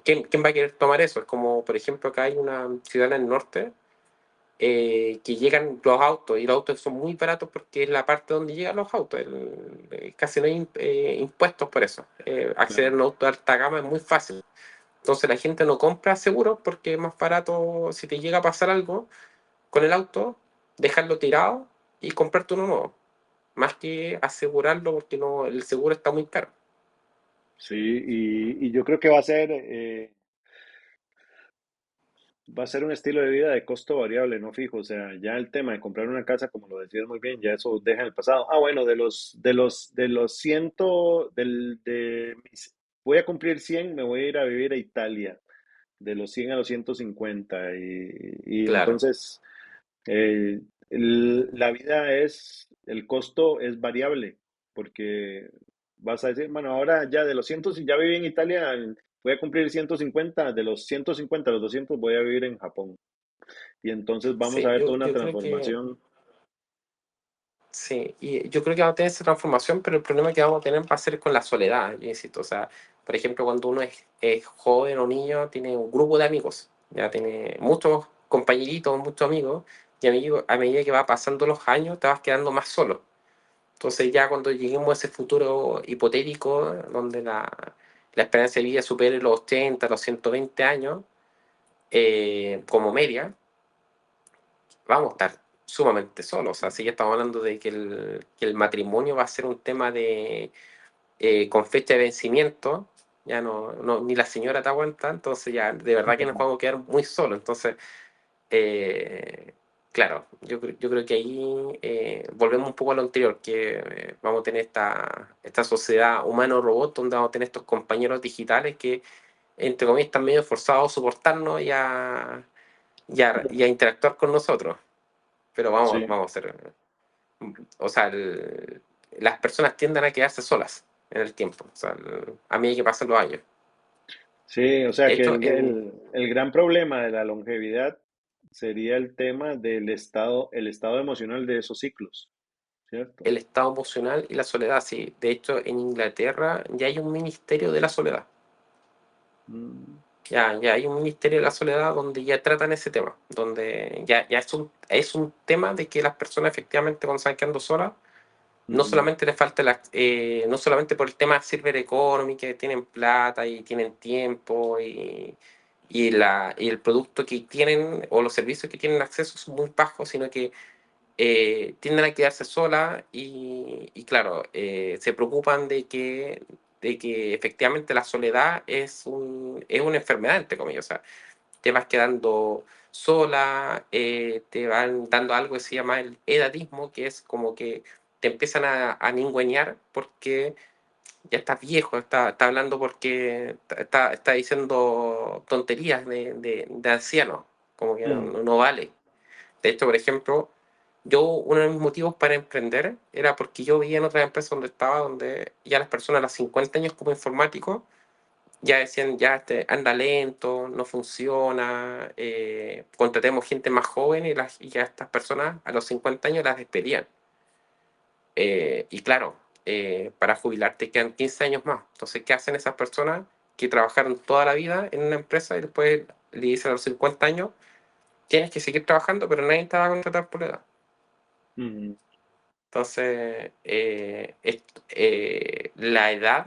¿quién va a querer tomar eso? Es como, por ejemplo, acá hay una ciudad en el norte que llegan los autos y los autos son muy baratos porque es la parte donde llegan los autos. Casi no hay impuestos por eso. Acceder a Claro. un auto de alta gama es muy fácil. Entonces la gente no compra seguros porque es más barato si te llega a pasar algo con el auto, dejarlo tirado y comprarte uno nuevo. Más que asegurarlo porque no, el seguro está muy caro. Sí, y yo creo que va a ser, va a ser un estilo de vida de costo variable, no fijo. O sea, ya el tema de comprar una casa, como lo decías muy bien, ya eso deja en el pasado. Ah, bueno, de los ciento, voy a cumplir 100, me voy a ir a vivir a Italia. De los 100 a los 150. Y Claro. entonces, eh, la vida el costo es variable, porque vas a decir, bueno, ahora ya de los 100, si ya viví en Italia, voy a cumplir 150, de los 150 a los 200 voy a vivir en Japón. Y entonces vamos a Sí, ver yo, toda una yo creo que transformación. sí, y yo creo que vamos a tener esa transformación, pero el problema que vamos a tener va a ser con la soledad, yo insisto. O sea, por ejemplo, cuando uno es joven o niño, tiene un grupo de amigos, ya tiene muchos compañeritos, muchos amigos, y a medida que va pasando los años, te vas quedando más solo. Entonces ya cuando lleguemos a ese futuro hipotético, donde la esperanza de vida supere los 80, los 120 años, como media, vamos a estar sumamente solos. Así que estamos hablando de que el matrimonio va a ser un tema de con fecha de vencimiento. Ya ni la señora te aguanta, entonces ya de verdad que nos vamos a quedar muy solos. Entonces, eh, claro, yo creo que ahí volvemos un poco a lo anterior, que vamos a tener esta sociedad humano-robot donde vamos a tener estos compañeros digitales que, entre comillas, están medio forzados a soportarnos y a interactuar con nosotros. Pero vamos, Sí, vamos a ser, o sea, las personas tienden a quedarse solas en el tiempo, o sea, a medida que pasan los años. sí, o De sea que hecho, el gran problema de la longevidad sería el tema el estado emocional de esos ciclos, ¿cierto? el estado emocional y la soledad, sí. De hecho, en Inglaterra ya hay un ministerio de la soledad. Mm, Ya hay un ministerio de la soledad donde ya tratan ese tema, donde ya es un tema de que las personas efectivamente cuando están quedando solas, no ujú, solamente les falta no solamente por el tema silver economy, que tienen plata y tienen tiempo y el producto que tienen o los servicios que tienen acceso son muy bajos, sino que tienden a quedarse solas y claro, se preocupan de que efectivamente la soledad es una enfermedad, entre comillas. O sea, te vas quedando sola, te van dando algo que se llama el edadismo, que es como que te empiezan a ningüeñar porque ya estás viejo, está hablando porque está diciendo tonterías de anciano, como que no, mm, no vale. De hecho, por ejemplo, uno de mis motivos para emprender era porque yo veía en otra empresa donde estaba, donde ya las personas a los 50 años como informáticos ya decían, ya anda lento, no funciona, contratemos gente más joven y ya estas personas a los 50 años las despedían. Y claro, para jubilarte quedan 15 años más. Entonces, ¿qué hacen esas personas que trabajaron toda la vida en una empresa y después le dicen a los 50 años, tienes que seguir trabajando, pero nadie te va a contratar por la edad? ujú. Entonces, la edad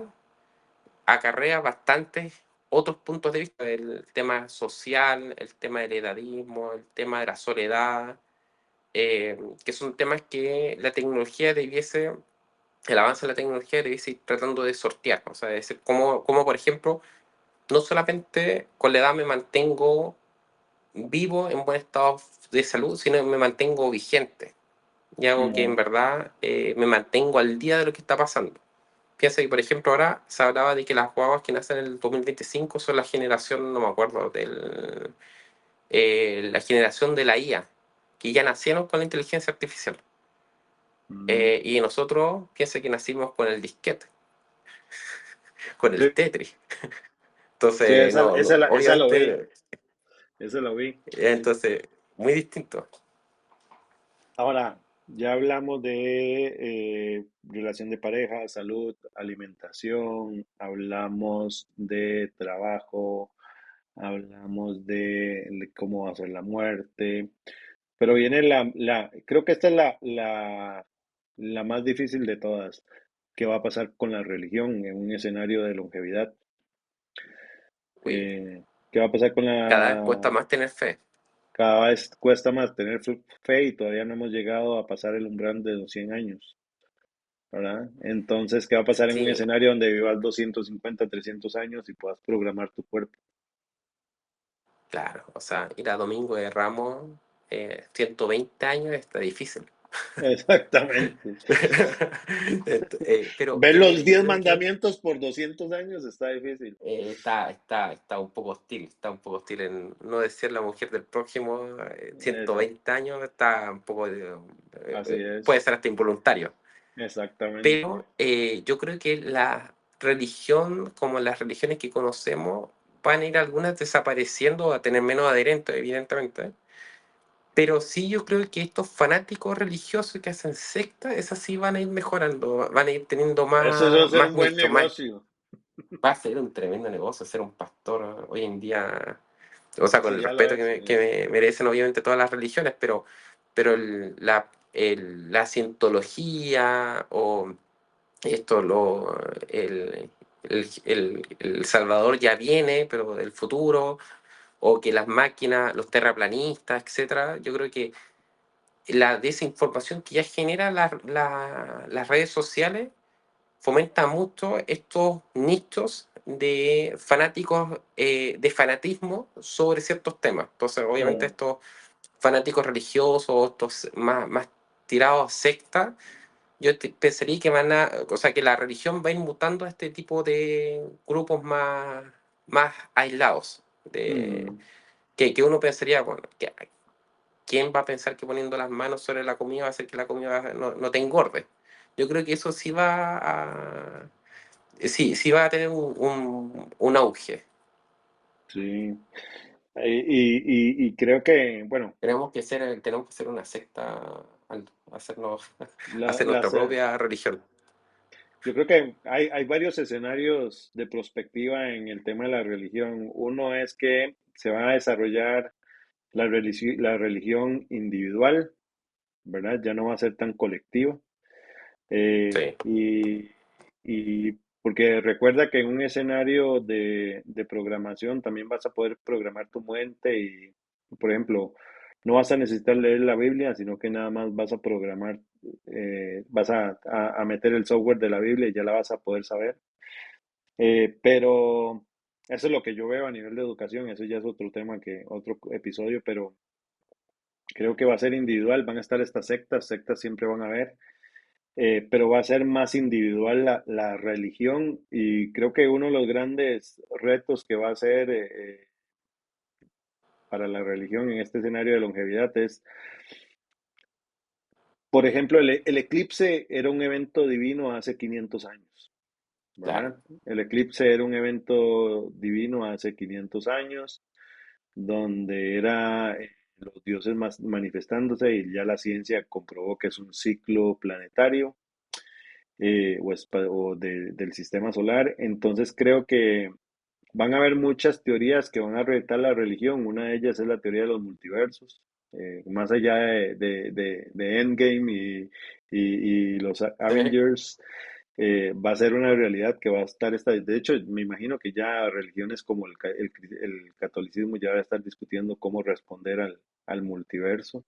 acarrea bastantes otros puntos de vista, el tema social, el tema del edadismo, el tema de la soledad, que son temas que la tecnología debiese, el avance de la tecnología debiese ir tratando de sortear. O sea, es decir, como por ejemplo, no solamente con la edad me mantengo vivo en buen estado de salud, sino que me mantengo vigente y hago que en Ujú, verdad me mantengo al día de lo que está pasando. Piensa que, por ejemplo, ahora se hablaba de que las guaguas que nacen en el 2025 son la generación, no me acuerdo, la generación de la IA, que ya nacieron con la inteligencia artificial. ujú. Y nosotros, piensa que nacimos con el disquete, con el Sí, Tetris. sí, Entonces, no, no, esa lo vi, obviamente, esa lo vi. entonces, muy distinto. Ahora, ya hablamos de relación de pareja, salud, alimentación, hablamos de trabajo, hablamos de cómo va a ser la muerte, pero viene creo que esta es la más difícil de todas. ¿Qué va a pasar con la religión en un escenario de longevidad? Uy, ¿Qué va a pasar con cada vez cuesta más tener fe. cada vez cuesta más tener fe y todavía no hemos llegado a pasar el umbral de los 100 años, ¿verdad? Entonces, ¿qué va a pasar en un Sí, escenario donde vivas 250, 300 años y puedas programar tu cuerpo? claro, o sea, ir a Domingo de Ramos, 120 años está difícil. Exactamente. Pero Ver mira, los yo 10 creo que mandamientos por 200 años está difícil. está un poco hostil, está un poco hostil en no decir la mujer del próximo, Exacto. 120 años está un poco, Así puede es. ser hasta involuntario. Exactamente. Pero yo creo que la religión, como las religiones que conocemos, van a ir algunas desapareciendo, a tener menos adherentes, evidentemente. Pero sí yo creo que estos fanáticos religiosos que hacen sectas, esas sí van a ir mejorando, van a ir teniendo Eso va a ser más un buen nicho, más. negocio. Va a ser un tremendo negocio ser un pastor hoy en día, o sea, con Sí, el ya lo respeto es. que me merecen obviamente todas las religiones, pero la cientología o esto, el Salvador ya viene, pero del futuro, o que las máquinas, los terraplanistas, etcétera, yo creo que la desinformación que ya genera las redes sociales fomenta mucho estos nichos de fanáticos, de fanatismo sobre ciertos temas. Entonces, obviamente, Mm, estos fanáticos religiosos, estos más tirados a secta, pensaría que o sea, que la religión va a ir mutando a este tipo de grupos más aislados. mm, Que uno pensaría, bueno, ¿quién va a pensar que poniendo las manos sobre la comida va a hacer que la comida no te engorde? Yo creo que eso sí sí va a tener un auge. sí. Y creo que, bueno, Tenemos que ser una secta al hacernos, la, hacer la nuestra se- propia religión. yo creo que hay varios escenarios de prospectiva en el tema de la religión. Uno es que se va a desarrollar la religión individual, ¿verdad? Ya no va a ser tan colectiva. Sí, Y porque recuerda que en un escenario de programación también vas a poder programar tu mente y, por ejemplo, no vas a necesitar leer la Biblia, sino que nada más vas a programar, vas a meter el software de la Biblia y ya la vas a poder saber. Pero eso es lo que yo veo a nivel de educación, eso ya es otro tema otro episodio, pero creo que va a ser individual, van a estar estas sectas siempre van a haber, pero va a ser más individual la religión y creo que uno de los grandes retos que va a ser para la religión en este escenario de longevidad es, por ejemplo, el eclipse era un evento divino hace 500 años, claro. ¿verdad? El eclipse era un evento divino hace 500 años, donde era los dioses manifestándose y ya la ciencia comprobó que es un ciclo planetario del sistema solar. Entonces creo que van a haber muchas teorías que van a retar la religión. Una de ellas es la teoría de los multiversos. Más allá de Endgame y los Sí. Avengers, va a ser una realidad que va a estar esta. De hecho, me imagino que ya religiones como el catolicismo ya va a estar discutiendo cómo responder al multiverso.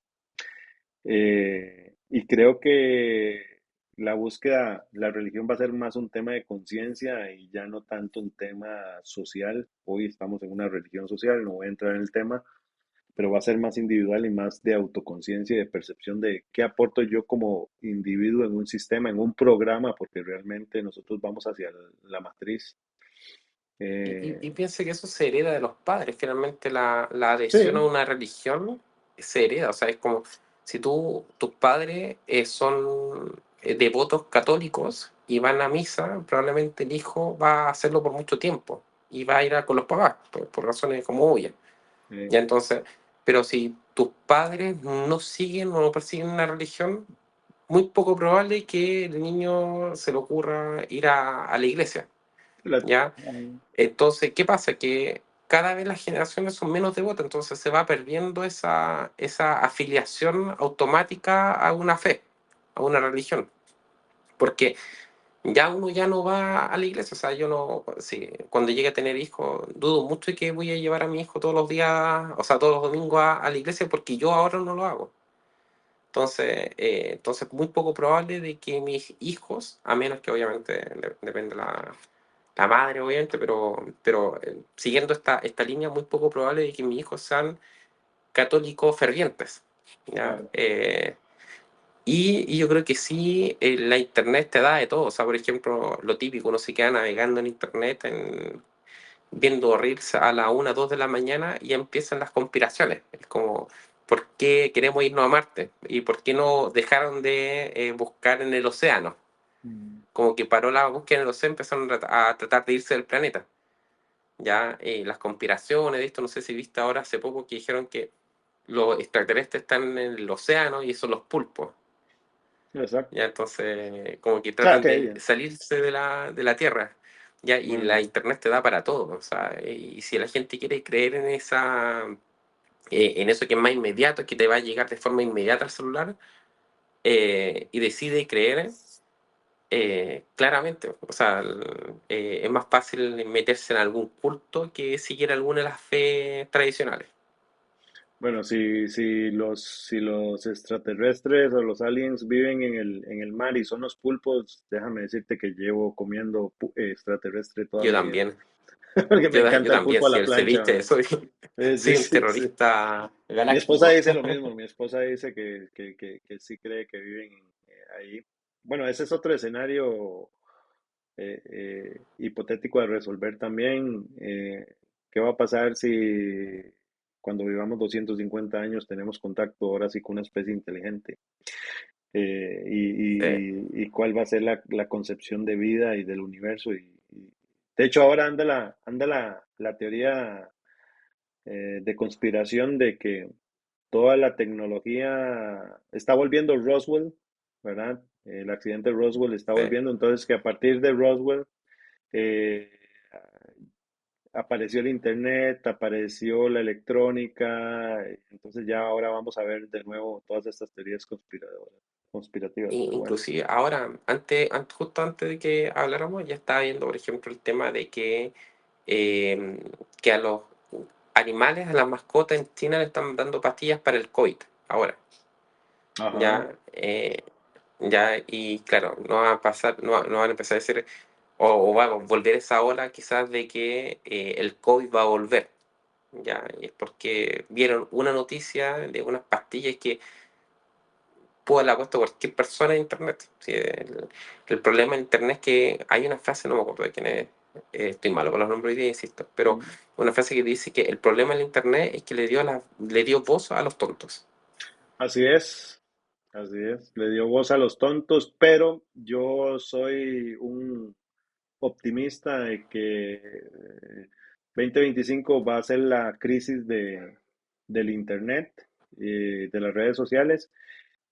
Y creo que la religión va a ser más un tema de conciencia y ya no tanto un tema social. Hoy estamos en una religión social, no voy a entrar en el tema, pero va a ser más individual y más de autoconciencia y de percepción de qué aporto yo como individuo en un sistema, en un programa, porque realmente nosotros vamos hacia la matriz. Y Eh, piense que eso se hereda de los padres. Finalmente, la adhesión a sí, una religión se hereda. O sea, es como si tus padres son devotos católicos y van a misa, probablemente el hijo va a hacerlo por mucho tiempo y va a ir con los papás, por razones como obvias. eh, Ya entonces, pero si tus padres no siguen o no persiguen una religión, muy poco probable que el niño se le ocurra ir a la iglesia. la- ¿Ya? Entonces, ¿qué pasa? Que cada vez las generaciones son menos devotas, entonces se va perdiendo esa afiliación automática a una fe, a una religión, porque ya uno ya no va a la iglesia, o sea, yo no, sí, cuando llegue a tener hijos, dudo mucho de que voy a llevar a mi hijo todos los días, o sea, todos los domingos a la iglesia, porque yo ahora no lo hago. Entonces muy poco probable de que mis hijos, a menos que obviamente depende la madre, obviamente, pero siguiendo esta línea, muy poco probable de que mis hijos sean católicos fervientes, ¿ya? Claro. Y yo creo que sí, la internet te da de todo. O sea, por ejemplo, lo típico, uno se queda navegando en internet, viendo reels a la 1, 2 de la mañana y empiezan las conspiraciones. Es como, ¿por qué queremos irnos a Marte? ¿Y por qué no dejaron de buscar en el océano? Mm. Como que paró la búsqueda en el océano, empezaron a tratar de irse del planeta. Ya, las conspiraciones de esto, no sé si viste ahora hace poco que dijeron que los extraterrestres están en el océano y son los pulpos. Exacto. Ya, entonces, como que O sea, tratan de salirse de la Tierra. Ya, y la bueno, internet te da para todo. O sea, y si la gente quiere creer en eso que es más inmediato, que te va a llegar de forma inmediata al celular, y decide creer, claramente. O sea, es más fácil meterse en algún culto que seguir alguna de las fe tradicionales. bueno, si los extraterrestres o los aliens viven en el mar y son los pulpos, déjame decirte que llevo comiendo extraterrestre toda Yo mi vida. también. Porque me Yo encanta el también, pulpo a si la el plancha, ceviche, man. Sí, soy un sí, sí. terrorista Mi esposa galáctico. dice lo mismo, mi esposa dice que sí cree que viven ahí. Bueno, ese es otro escenario hipotético de resolver también. ¿Qué va a pasar si cuando vivamos 250 años tenemos contacto ahora sí con una especie inteligente? Sí. Y cuál va a ser la concepción de vida y del universo. De hecho, ahora anda la teoría de conspiración de que toda la tecnología está volviendo Roswell, ¿verdad? El accidente de Roswell está Sí. volviendo, entonces que a partir de Roswell eh, apareció el internet, apareció la electrónica, entonces ya ahora vamos a ver de nuevo todas estas teorías conspirativas, pero bueno. Inclusive ahora, justo antes de que habláramos, ya estaba viendo, por ejemplo, el tema de eh, que a los animales, a las mascotas en China le están dando pastillas para el COVID. Ahora, Ajá, ya, y claro, no va a pasar, no van a empezar a decir, o va a volver esa ola quizás de que el COVID va a volver. Ya, y es porque vieron una noticia de unas pastillas que pudo haberla puesto cualquier persona en internet. Sí, el problema en internet es que hay una frase, no me acuerdo de quién es, estoy malo con los nombres hoy día, insisto, pero mm, una frase que dice que el problema en internet es que le dio voz a los tontos. así es, así es. Le dio voz a los tontos, pero yo soy un optimista de que 2025 va a ser la crisis del Internet, de las redes sociales,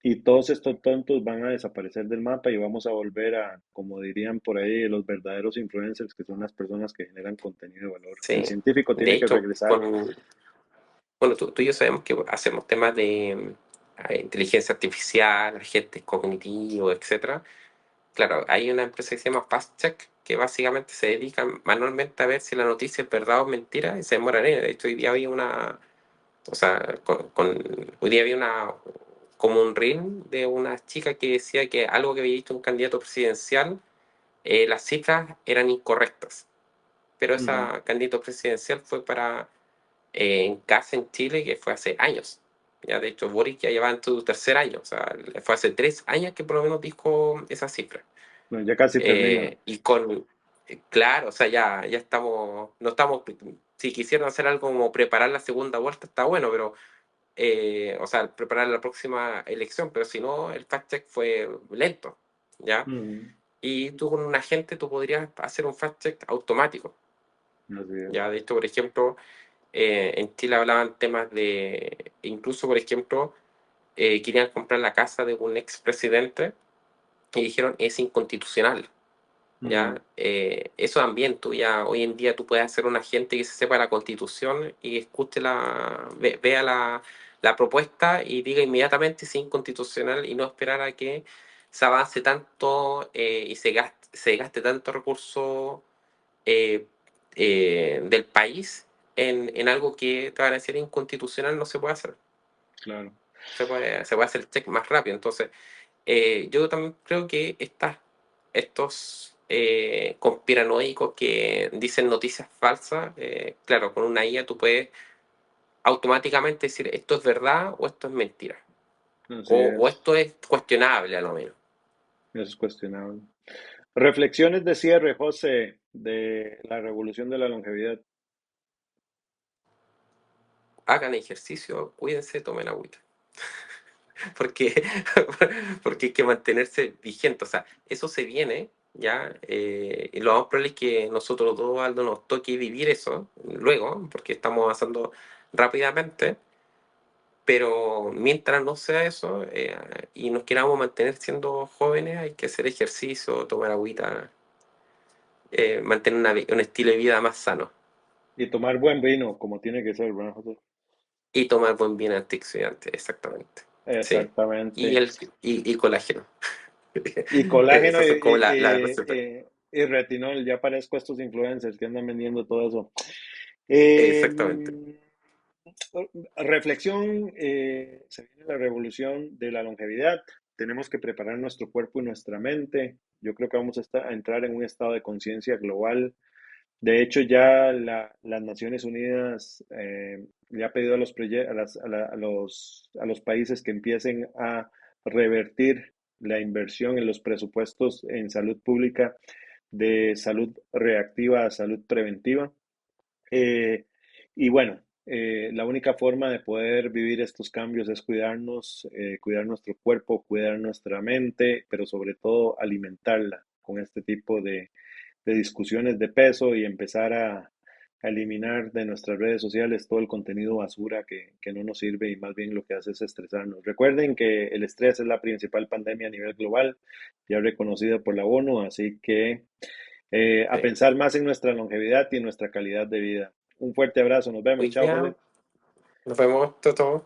y todos estos tontos van a desaparecer del mapa y vamos a volver a, como dirían por ahí, los verdaderos influencers, que son las personas que generan contenido de valor. El Sí. científico De tiene que hecho, regresar. bueno, tú y yo sabemos que hacemos temas de inteligencia artificial, agentes cognitivos, etcétera. Claro, hay una empresa que se llama FastCheck que básicamente se dedica manualmente a ver si la noticia es verdad o mentira y se demora en ello. De hecho, hoy día había o sea, hoy día había como un reel de una chica que decía que algo que había dicho un candidato presidencial, las cifras eran incorrectas. Pero Ujú. esa candidato presidencial fue en casa en Chile, que fue hace años. Ya, de hecho, Boric ya lleva en su tercer año. O sea, fue hace 3 años que por lo menos dijo esa cifra. Bueno, ya casi termina. Y claro, o sea, ya estamos, no estamos, si quisieran hacer algo como preparar la segunda vuelta, está bueno, pero, o sea, preparar la próxima elección, pero si no, el fact-check fue lento, ¿ya? Ujú. Y tú con un agente, tú podrías hacer un fact-check automático, Así ¿ya? es. De hecho, por ejemplo, en Chile hablaban temas incluso, por ejemplo, querían comprar la casa de un expresidente y dijeron, es inconstitucional. Ujú. ¿Ya? Eso también, hoy en día tú puedes hacer un agente que se sepa la constitución y escuche vea la propuesta y diga inmediatamente si es inconstitucional y no esperar a que se avance tanto y se gaste tanto recurso eh, del país en algo que te van a decir inconstitucional, no se puede hacer. Claro. Se puede hacer el check más rápido. Entonces, yo también creo que estos conspiranoicos que dicen noticias falsas, claro, con una IA tú puedes automáticamente decir esto es verdad o esto es mentira. Así O es, esto es cuestionable a lo menos. eso es cuestionable. Reflexiones de cierre, José, de la revolución de la longevidad. Hagan ejercicio, cuídense, tomen agüita. Porque, porque hay que mantenerse vigente. O sea, eso se viene, ¿ya? Y lo más probable es que nosotros dos, Aldo, nos toque vivir eso luego, porque estamos avanzando rápidamente. Pero mientras no sea eso y nos queramos mantener siendo jóvenes, hay que hacer ejercicio, tomar agüita, mantener un estilo de vida más sano Y tomar buen vino, como tiene que ser, ¿verdad, José? y tomar buen bien antioxidante, exactamente. ¿Sí? Y, Exactamente. el, y colágeno. Y colágeno Esas son como las recetas. y retinol, ya parezco estos influencers que andan vendiendo todo eso. Exactamente. Eh, Reflexión, se viene la revolución de la longevidad. Tenemos que preparar nuestro cuerpo y nuestra mente. Yo creo que vamos a entrar en un estado de conciencia global. De hecho, ya las Naciones Unidas le ha pedido a los países que empiecen a revertir la inversión en los presupuestos en salud pública de salud reactiva a salud preventiva. Eh, y bueno, la única forma de poder vivir estos cambios es cuidarnos, cuidar nuestro cuerpo, cuidar nuestra mente, pero sobre todo alimentarla con este tipo de discusiones de peso y empezar a eliminar de nuestras redes sociales todo el contenido basura que no nos sirve y más bien lo que hace es estresarnos. Recuerden que el estrés es la principal pandemia a nivel global, ya reconocida por la ONU, así que a Sí. pensar más en nuestra longevidad y en nuestra calidad de vida. Un fuerte abrazo, nos vemos, Hoy chao día José. nos vemos, todo.